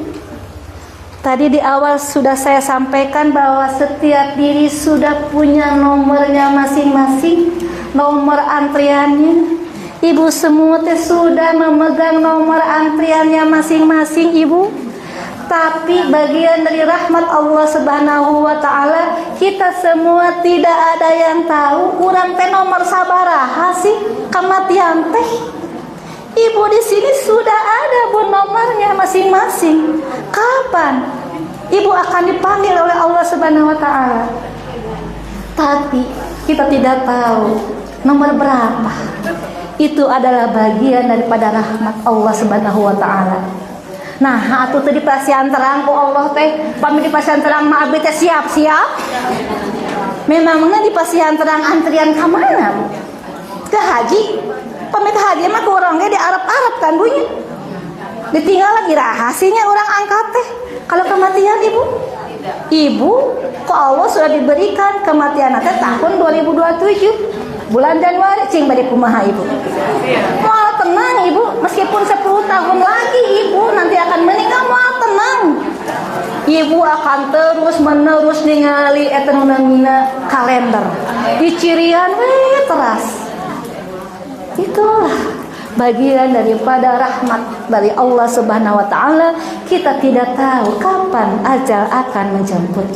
S1: Tadi di awal sudah saya sampaikan bahwa setiap diri sudah punya nomornya masing-masing, nomor antriannya. Ibu semua sudah memegang nomor antriannya masing-masing, Ibu. Tapi bagian dari rahmat Allah Subhanahu wa taala, kita semua tidak ada yang tahu urang teh nomor sabaraha sih kematian teh. Ibu di sini sudah ada Bu nomornya masing-masing. Kapan Ibu akan dipanggil oleh Allah Subhanahu wa taala? Tapi kita tidak tahu nomor berapa. itu adalah bagian daripada rahmat Allah Subhanahu wa taala. Nah, atuh teh di pasian terang ku Allah teh, pami di pasian terang mah abdi teh siap-siap. Memangnya di pasian terang antrian ka mana? Ke haji. Pami ke haji mah ku urang ge di Arab-Arab kan bunyi. Ditinggal lagi rahasianya orang angkat teh. Kalau kematian ibu kok Allah sudah diberikan kematian teh tahun 2027 bulan Januari, cing bade kumaha ibu? Moal tenang ibu, meskipun 10 tahun lagi ibu nanti akan meninggal, moal tenang. Ibu akan terus menerus ningali eta nu namina kalender. Dicirian we teras. Itulah bagian daripada rahmat dari Allah Subhanahu wa taala. Kita tidak tahu kapan ajal akan menjemput.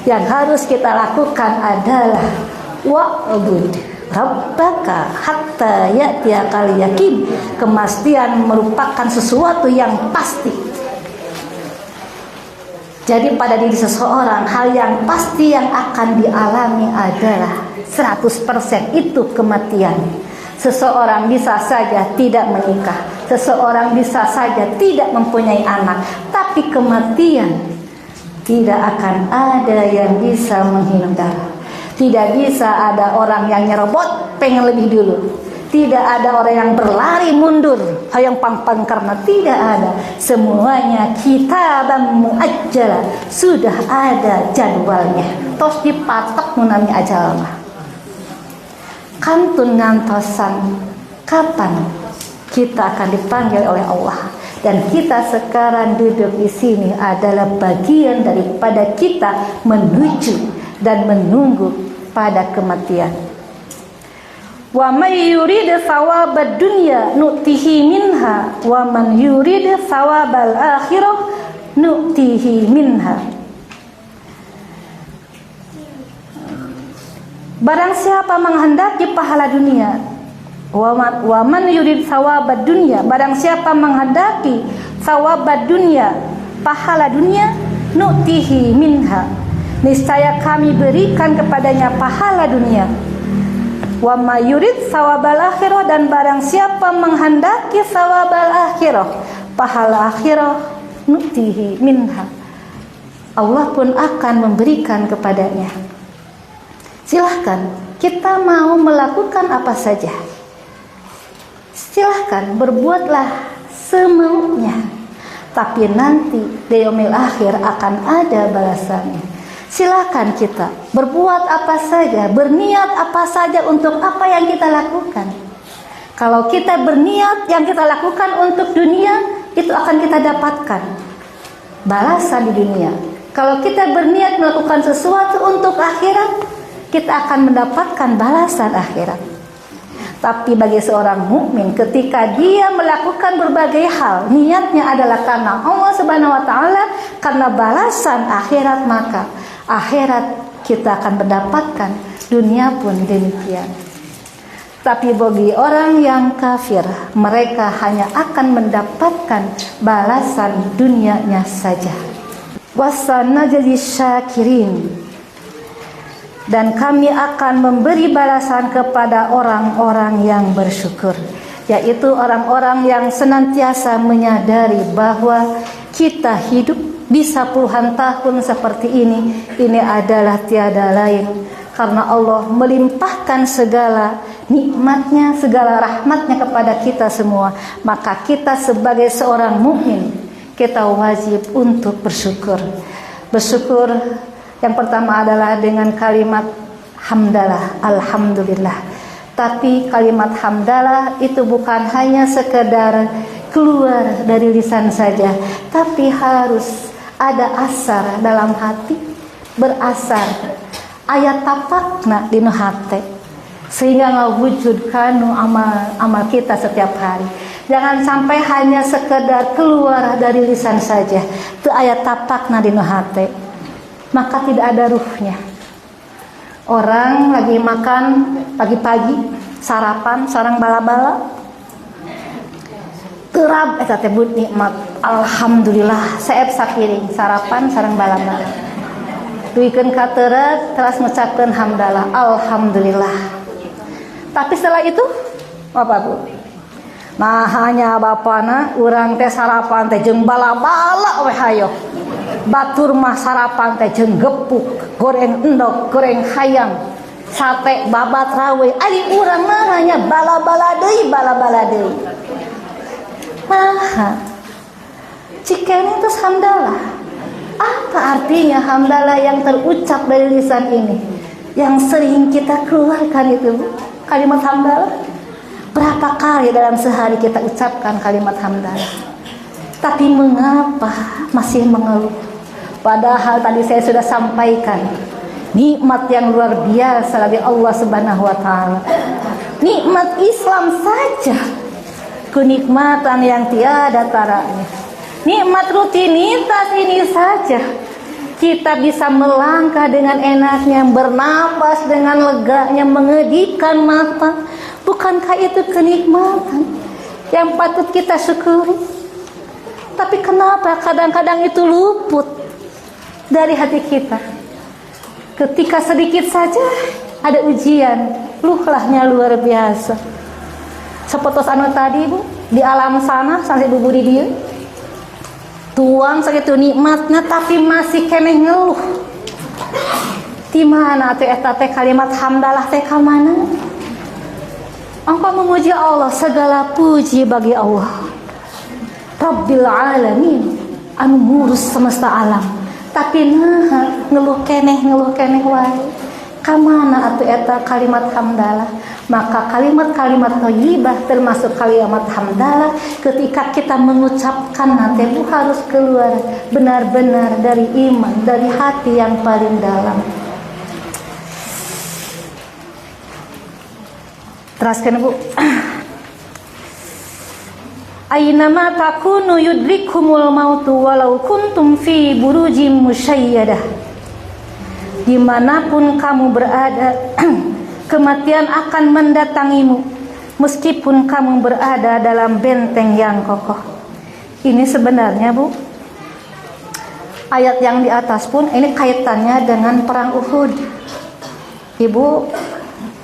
S1: Yang harus kita lakukan adalah wa'bud rabbaka hatta ya'tiyakal yakin. Kemastian merupakan sesuatu yang pasti. Jadi pada diri seseorang hal yang pasti yang akan dialami adalah 100% itu kematian. Seseorang bisa saja tidak menikah, seseorang bisa saja tidak mempunyai anak, tapi kematian tidak akan ada yang bisa menghindar. Tidak bisa ada orang yang nyerobot pengen lebih dulu. Tidak ada orang yang berlari mundur hayang pang-pang, karena tidak ada. Semuanya kitaban muajjala, sudah ada jadwalnya. Tos dipatok nunami ajal mah. Kantun ngantosan kapan kita akan dipanggil oleh Allah. Dan kita sekarang duduk di sini adalah bagian daripada kita menuju dan menunggu pada kematian. Wa may yurid thawabad dunya nu'tihi minha wa man yurid thawabal akhirah nu'tihi minha. Barang siapa menghendaki pahala dunia, wa man yurid thawabad dunya, barang siapa menghendaki thawabad dunya, pahala dunia, nu'tihi minha, niscaya kami berikan kepadanya pahala dunia. Wa ma yurid thawabal akhirah, dan barang siapa menghendaki thawabal akhirah, pahala akhirah, nu'tihi minha, Allah pun akan memberikan kepadanya. Silahkan, kita mau melakukan apa saja, silahkan berbuatlah semaunya, tapi nanti di yaumil akhir akan ada balasannya. Silahkan kita berbuat apa saja, berniat apa saja untuk apa yang kita lakukan. Kalau kita berniat yang kita lakukan untuk dunia, itu akan kita dapatkan balasan di dunia. Kalau kita berniat melakukan sesuatu untuk akhirat, kita akan mendapatkan balasan akhirat. Tapi bagi seorang mukmin, ketika dia melakukan berbagai hal, niatnya adalah karena Allah Subhanahu wa taala, karena balasan akhirat, maka akhirat kita akan mendapatkan, dunia pun demikian. Tapi bagi orang yang kafir, mereka hanya akan mendapatkan balasan dunianya saja. Wasanajzi syakirin, dan kami akan memberi balasan kepada orang-orang yang bersyukur, yaitu orang-orang yang senantiasa menyadari bahwa kita hidup bisa puluhan tahun seperti ini adalah tiada lain karena Allah melimpahkan segala nikmatnya, segala rahmatnya kepada kita semua. Maka kita sebagai seorang mukmin, kita wajib untuk bersyukur. Bersyukur yang pertama adalah dengan kalimat hamdalah, alhamdulillah. Tapi kalimat hamdalah itu bukan hanya sekedar keluar dari lisan saja, tapi harus ada asar dalam hati, berasar ayat tapakna dinu hate, sehingga ngawujudkan amal kita setiap hari. Jangan sampai hanya sekedar keluar dari lisan saja, tu ayat tapakna dinu hate, maka tidak ada ruhnya. Orang lagi makan pagi-pagi, sarapan sareng bala-bala, terab eta teh nikmat, alhamdulillah, saeb sakiring sarapan sareng bala-bala. Duikeun ka teureut teras ngucapkeun hamdalah, alhamdulillah. Tapi setelah itu Apa Bu? Nah hanya bapana urang teh sarapan teh jeung bala-bala we hayo. Batur mah sarapan teh jeung gepuk, goreng endog, goreng hayam, sate babat rawe. Ari urang mah hanya bala-bala deui. Nah, cikene itu hamdalah. Apa artinya hamdalah yang terucap dari lisan ini? Yang sering kita keluarkan itu kalimat hamdalah. Berapa kali dalam sehari kita ucapkan kalimat hamdalah? Tapi mengapa masih mengeluh? Padahal tadi saya sudah sampaikan nikmat yang luar biasa dari Allah Subhanahu wa taala. Nikmat Islam saja kenikmatan yang tiada taranya. Nikmat rutinitas ini saja kita bisa melangkah dengan enaknya, bernapas dengan leganya, mengedipkan mata. Bukankah itu kenikmatan yang patut kita syukuri? Tapi kenapa kadang-kadang itu luput dari hati kita? Ketika sedikit saja ada ujian, luhlahnya luar biasa. Seperti anu tadi Bu, di alam sana sampai bubu di dia. Tuang sakitu nikmatnya tapi masih keneh ngeluh. Di mana atuh eta teh kalimat hamdalah teh ka mana? Engkau memuji Allah, segala puji bagi Allah Rabbil Alamin, anu ngurus semesta alam. Tapi ngeluh keneh wae. Kamana atuh eta kalimat hamdalah? Maka kalimat-kalimat thayyibah termasuk kalimat hamdalah ketika kita mengucapkan nanti harus keluar benar-benar dari iman, dari hati yang paling dalam. Teruskan Bu. Aynama takunu yudrikumul mautu walau kuntum fi burujim musyayyadah. Dimanapun kamu berada, kematian akan mendatangimu meskipun kamu berada dalam benteng yang kokoh. Ini sebenarnya Bu, ayat yang di atas pun ini kaitannya dengan perang Uhud. Ibu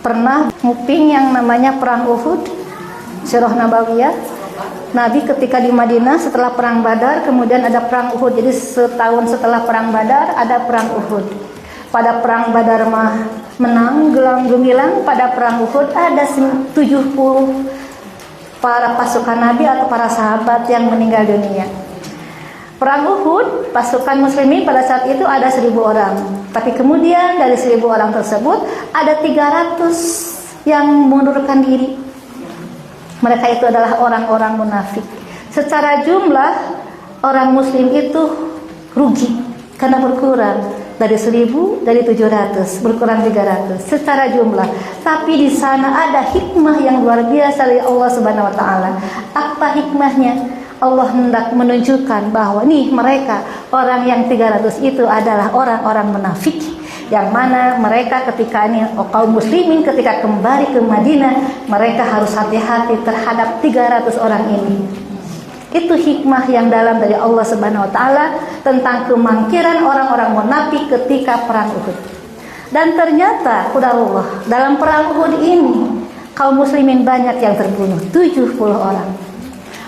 S1: pernah nguping yang namanya perang Uhud, Sirah Nabawiyah. Nabi ketika di Madinah setelah perang Badar, kemudian ada perang Uhud. Jadi setahun setelah perang Badar ada perang Uhud. Pada perang Badar mah menang gelang gemilang, pada perang Uhud ada 70 para pasukan Nabi atau para sahabat yang meninggal dunia. Perang Uhud, pasukan muslimin pada saat itu ada 1000 orang. Tapi kemudian dari 1000 orang tersebut ada 300 yang mengundurkan diri. Mereka itu adalah orang-orang munafik. Secara jumlah orang muslim itu rugi karena berkurang dari 1000, dari 700, berkurang 300 secara jumlah. Tapi di sana ada hikmah yang luar biasa dari Allah Subhanahu wa taala. Apa hikmahnya? Allah hendak menunjukkan bahwa nih mereka orang yang 300 itu adalah orang-orang munafik, yang mana mereka ketika ini kaum muslimin ketika kembali ke Madinah mereka harus hati-hati terhadap 300 orang ini. Itu hikmah yang dalam dari Allah Subhanahu wa taala tentang kemangkiran orang-orang munafik ketika perang Uhud. Dan ternyata qadarullah dalam perang Uhud ini kaum muslimin banyak yang terbunuh, 70 orang.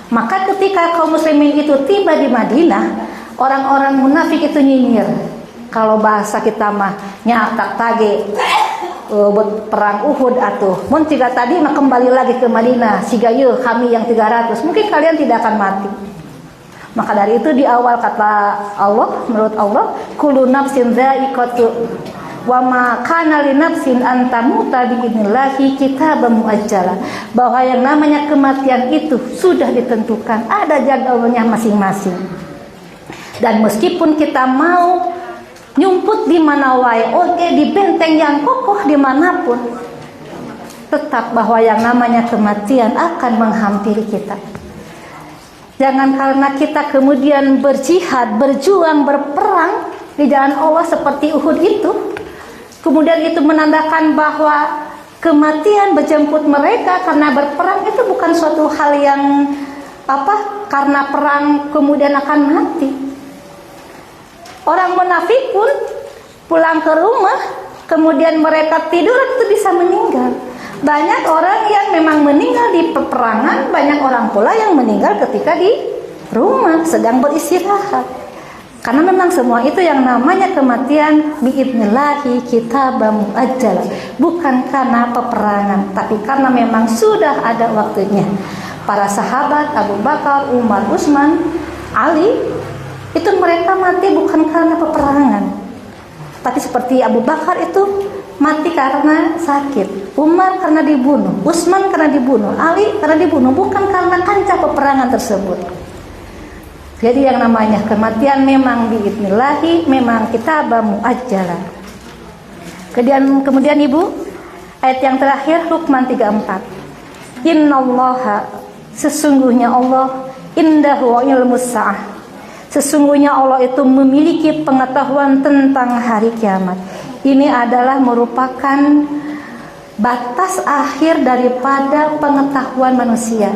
S1: Maka ketika kaum muslimin itu tiba di Madinah, orang-orang munafik itu nyinyir. Kalau bahasa kita mah nyatak tage buat perang Uhud atuh. Mun tiga tadi mah kembali lagi ke Madinah, siga yeuh kami yang 300, mungkin kalian tidak akan mati. Maka dari itu di awal kata Allah, menurut Allah, kullu nafsin dha'iqatu wa ma kana li nafsin an tamuta bi idnillahi kitaban muajjala. Bahwa yang namanya kematian itu sudah ditentukan, ada jadwalnya masing-masing. Dan meskipun kita mau nyumput di mana wae, oke di benteng yang kokoh dimanapun, tetap bahwa yang namanya kematian akan menghampiri kita. Jangan karena kita kemudian berjihad, berjuang, berperang di jalan Allah seperti Uhud itu, kemudian itu menandakan bahwa kematian berjemput mereka karena berperang itu bukan suatu hal yang karena perang kemudian akan mati. Orang munafik pun pulang ke rumah, kemudian mereka tidur itu bisa meninggal. Banyak orang yang memang meninggal di peperangan, banyak orang pula yang meninggal ketika di rumah sedang beristirahat. Karena memang semua itu yang namanya kematian biidnillahi kitabam muajjal, bukan karena peperangan, tapi karena memang sudah ada waktunya. Para sahabat Abu Bakar, Umar, Utsman, Ali, itu mereka mati bukan karena peperangan, tapi seperti Abu Bakar itu mati karena sakit, Umar karena dibunuh, Utsman karena dibunuh, Ali karena dibunuh, bukan karena kancah peperangan tersebut. Jadi yang namanya kematian memang biidnillahi, memang kitabam muajjala. Kemudian Ibu, ayat yang terakhir Luqman 34. Innallaha, sesungguhnya Allah, indahu ilmus sa'ah, sesungguhnya Allah itu memiliki pengetahuan tentang hari kiamat. Ini adalah merupakan batas akhir daripada pengetahuan manusia.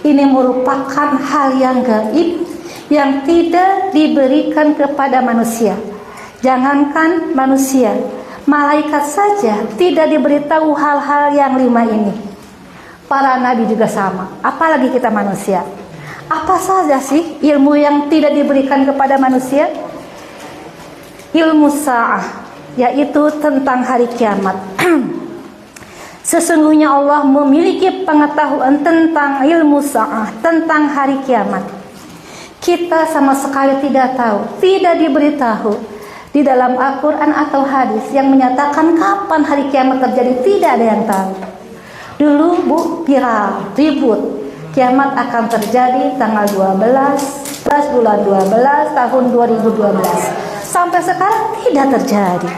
S1: Ini merupakan hal yang gaib yang tidak diberikan kepada manusia. Jangankan manusia, malaikat saja tidak diberitahu hal-hal yang 5 ini. Para nabi juga sama, apalagi kita manusia. Apa saja sih ilmu yang tidak diberikan kepada manusia? Ilmu sa'ah, yaitu tentang hari kiamat. Sesungguhnya Allah memiliki pengetahuan tentang ilmu sa'ah, tentang hari kiamat. Kita sama sekali tidak tahu, tidak diberitahu di dalam Al-Quran atau hadis yang menyatakan kapan hari kiamat terjadi, tidak ada yang tahu. Dulu viral, ribut, kiamat akan terjadi tanggal 12 bulan 12 tahun 2012. Sampai sekarang tidak terjadi.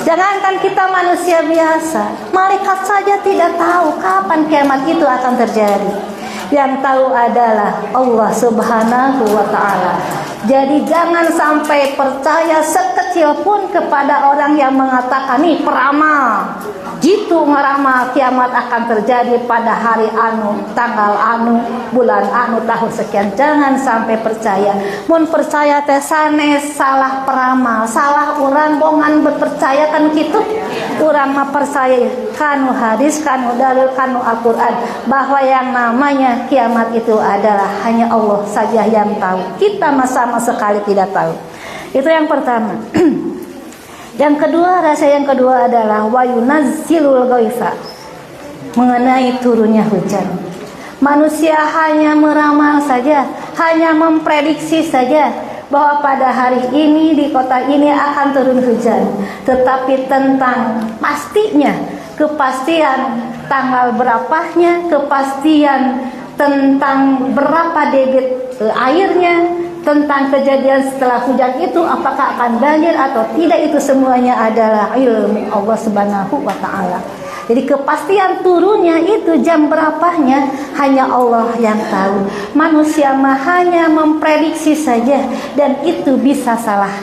S1: Jangankan kita manusia biasa, malaikat saja tidak tahu kapan kiamat itu akan terjadi. Yang tahu adalah Allah Subhanahu wa ta'ala. Jadi jangan sampai percaya sekecil pun kepada orang yang mengatakan nih peramal, jitu ngeramal kiamat akan terjadi pada hari anu, tanggal anu, bulan anu, tahun sekian. Jangan sampai percaya. Mun percaya teh sanes salah peramal, salah urang bongan berpercaya kan gitu. Urang mah percaya kanu hadis, kanu dalil, kanu Al-Qur'an, bahwa yang namanya kiamat itu adalah hanya Allah saja yang tahu. Kita sama sekali tidak tahu. Itu yang pertama. Yang kedua, rasa yang kedua adalah wa yunazzilul ghaitha, mengenai turunnya hujan. Manusia hanya meramal saja, hanya memprediksi saja bahwa pada hari ini di kota ini akan turun hujan, tetapi tentang pastinya, kepastian tanggal berapanya, kepastian tentang berapa debit airnya, tentang kejadian setelah hujan itu apakah akan banjir atau tidak, itu semuanya adalah ilmu Allah Subhanahu wa ta'ala. Jadi kepastian turunnya itu jam berapanya hanya Allah yang tahu. Manusia mah hanya memprediksi saja, dan itu bisa salah.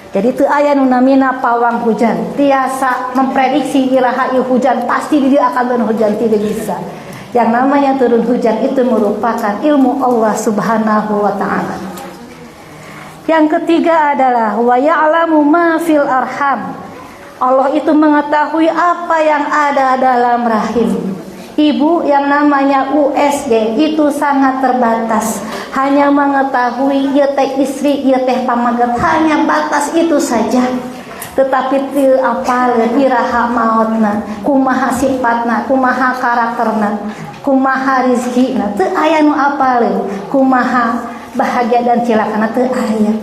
S1: Jadi itu aya nu namina pawang hujan, tiasa memprediksi iraha ieu hujan pasti dia akan turun hujan, tidak bisa. Yang namanya turun hujan itu merupakan ilmu Allah Subhanahu wa ta'ala. Yang ketiga adalah wa ya'lamu ma fil arham. Allah itu mengetahui apa yang ada dalam rahim. Ibu yang namanya USG itu sangat terbatas, hanya mengetahui ieu teh istri, ieu teh pamaget, hanya batas itu saja. Tetapi teu apaleun iraha maotna, kumaha sifatna, kumaha karakterna, kumaha rizkina, teu aya nu apaleun. Kumaha bahagia dan cilakana teu aya.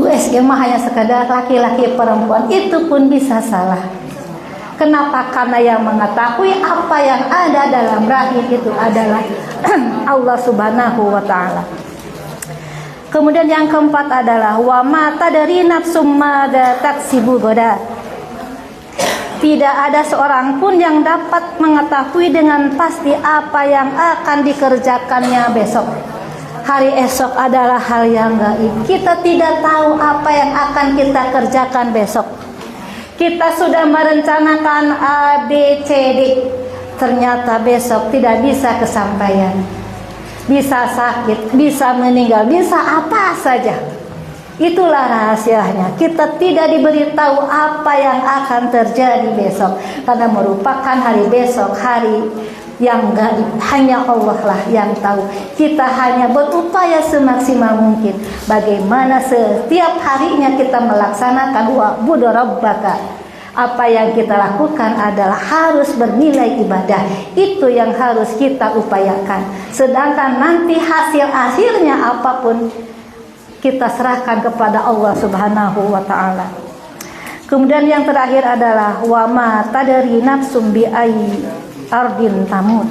S1: USG mah hanya sekadar laki-laki perempuan, itu pun bisa salah. Kenapa? Karena yang mengetahui apa yang ada dalam rahim itu adalah Allah Subhanahu wa ta'ala. Kemudian yang keempat adalah wa ma tadri nafsum madza taksibu ghadan. Tidak ada seorang pun yang dapat mengetahui dengan pasti apa yang akan dikerjakannya besok. Hari esok adalah hal yang gaib. Kita tidak tahu apa yang akan kita kerjakan besok. Kita sudah merencanakan A, B, C, D. Ternyata besok tidak bisa kesampaian. Bisa sakit, bisa meninggal, bisa apa saja. Itulah rahasianya. Kita tidak diberitahu apa yang akan terjadi besok, karena merupakan hari besok, hari yang gaib. Hanya Allah lah yang tahu. Kita hanya berupaya semaksimal mungkin bagaimana setiap harinya kita melaksanakan wa'budu rabbaka. Apa yang kita lakukan adalah harus bernilai ibadah. Itu yang harus kita upayakan. Sedangkan nanti hasil-akhirnya apapun kita serahkan kepada Allah Subhanahu wa ta'ala. Kemudian yang terakhir adalah wa ma tadri nafsum bi ayyi ardin tamut.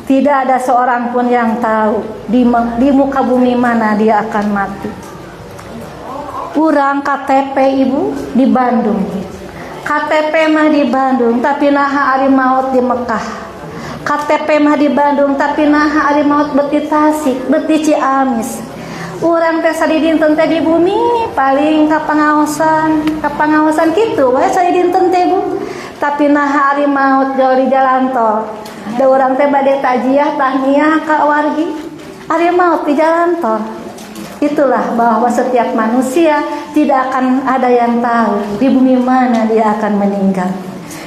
S1: Tidak ada seorang pun yang tahu di muka bumi mana dia akan mati. Urang KTP ibu di Bandung. KTP mah di Bandung tapi naha ari maut di Mekah. KTP mah di Bandung tapi naha ari maut beti Tasik, beti Ciamis. Urang teh sadidinten teh di bumi paling kapangaosan kitu we sadidinten teh Bu. Tapi naha ari maut jauh di jalan tol. Da urang teh bade tajiah tahniah ka wargi. Ari maut di jalan tol. Itulah bahwa setiap manusia tidak akan ada yang tahu di bumi mana dia akan meninggal.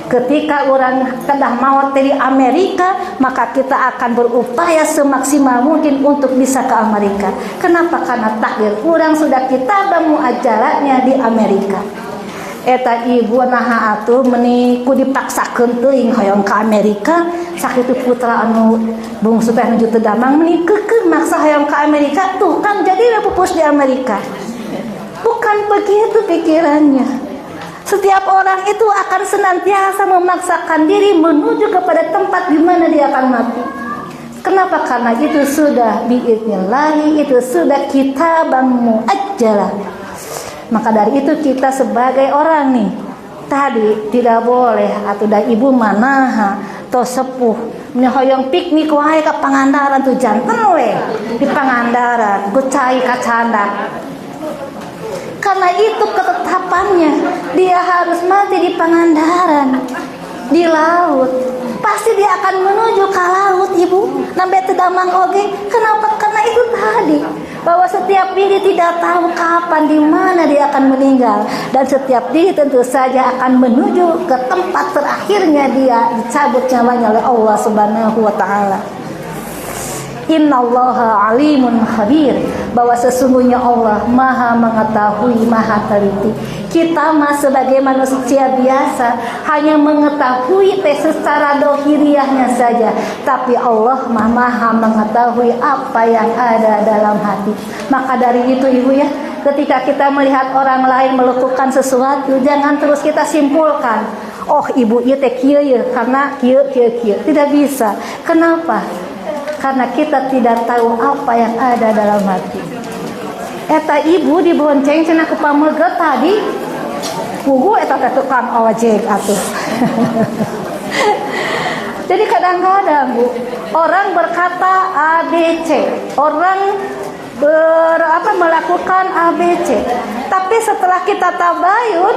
S1: Ketika orang kedah maut di Amerika, maka kita akan berupaya semaksimal mungkin untuk bisa ke Amerika. Kenapa? Karena takdir orang sudah kita muajalahnya di Amerika. Eta ibu naha atuh meni ku dipaksakeun teuing hoyong ka Amerika, sakitu putra anu bungsu teh nuju teu damang meni keukeuh maksa hoyong ka Amerika, tuh kan jadi pupus di Amerika. Bukan begitu pikirannya. Setiap orang itu akan senantiasa memaksakan diri menuju kepada tempat di mana dia akan mati. Kenapa? Karena itu sudah biidnillahi, itu sudah kitaban muajjalah. Maka dari itu kita sebagai orang nih tadi tidak boleh atau da ibu manaha to sepuh hoyong piknik wae ka Pangandaran tuh janten we di Pangandaran ku cai ka Candak. Karena itu ketetapannya, dia harus mati di Pangandaran, di laut. Pasti dia akan menuju ke laut, ibu. Nambe tedamang oge. Kenapa? Karena itu tadi, bahwa setiap diri tidak tahu kapan, di mana dia akan meninggal, dan setiap diri tentu saja akan menuju ke tempat terakhirnya dia dicabut nyawanya oleh Allah Subhanahu wa ta'ala. Innallaha alimun khabir, bahwa sesungguhnya Allah maha mengetahui, maha teliti. Kita mah sebagai manusia biasa hanya mengetahui secara dohiriahnya saja, tapi Allah maha mengetahui apa yang ada dalam hati. Maka dari itu ibu ya, ketika kita melihat orang lain melakukan sesuatu, jangan terus kita simpulkan, oh ibu ieu teh kieu ya karena kieu. Tidak bisa. Kenapa? Karena kita tidak tahu apa yang ada dalam hati. Eta ibu dibonceng cenah ku pameugeut tadi. Pugu eta teh tukang ojek atuh. Jadi kadang-kadang Bu, orang berkata ABC, orang melakukan ABC. Tapi setelah kita tabayun,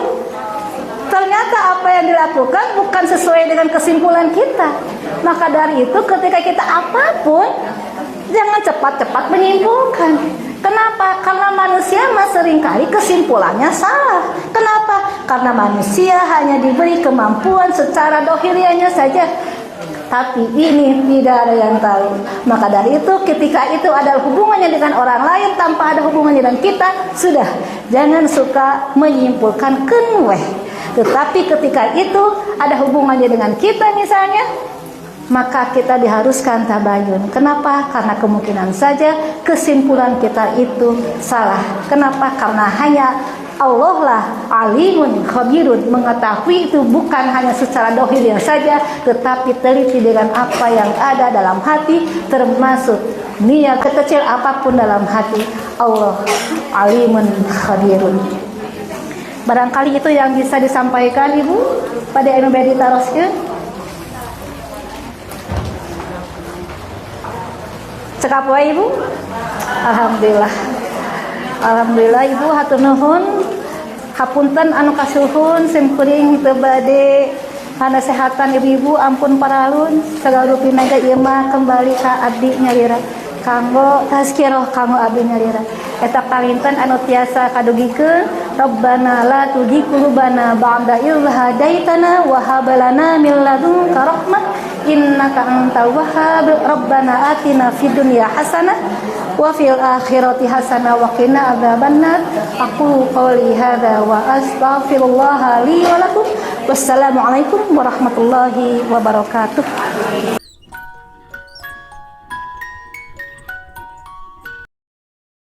S1: ternyata apa yang dilakukan bukan sesuai dengan kesimpulan kita. Maka dari itu ketika kita apapun, jangan cepat-cepat menyimpulkan. Kenapa? Karena manusia seringkali kesimpulannya salah. Kenapa? Karena manusia hanya diberi kemampuan secara dohirianya saja, tapi ini tidak ada yang tahu. Maka dari itu ketika itu ada hubungannya dengan orang lain tanpa ada hubungannya dengan kita, sudah jangan suka menyimpulkan kenweh. Tetapi ketika itu ada hubungannya dengan kita misalnya, maka kita diharuskan tabayun. Kenapa? Karena kemungkinan saja kesimpulan kita itu salah. Kenapa? Karena hanya Allah lah alimun khabirun, mengetahui itu bukan hanya secara dohir saja, tetapi teliti dengan apa yang ada dalam hati, termasuk niat kecil apapun dalam hati. Allah alimun khabirun. Barangkali itu yang bisa disampaikan Ibu pada anu bade ditaroskeun. Cekap wae Ibu. Alhamdulillah. Alhamdulillah Ibu hatur nuhun. Hapunten anu kasuhun simkuring teu bade panasehatan ibu-ibu, ampun paralun segala rupina ieu mah kembali ka abdi nyalira. kanggo tazkirah kanggo abdi nyalira eta parinten anu tiasa kadugikeun Rabbana la tuzigh qulubana ba'da idh hadaitana wa hab lana min ladunka rahmah innaka antal wahhab Rabbana atina fid dunya hasanah wa fil akhirati hasanah wa qina adzabannar aqulu qouli hadza wa astaghfirullah li wa lakum wassalamu alaikum warahmatullahi wabarakatuh.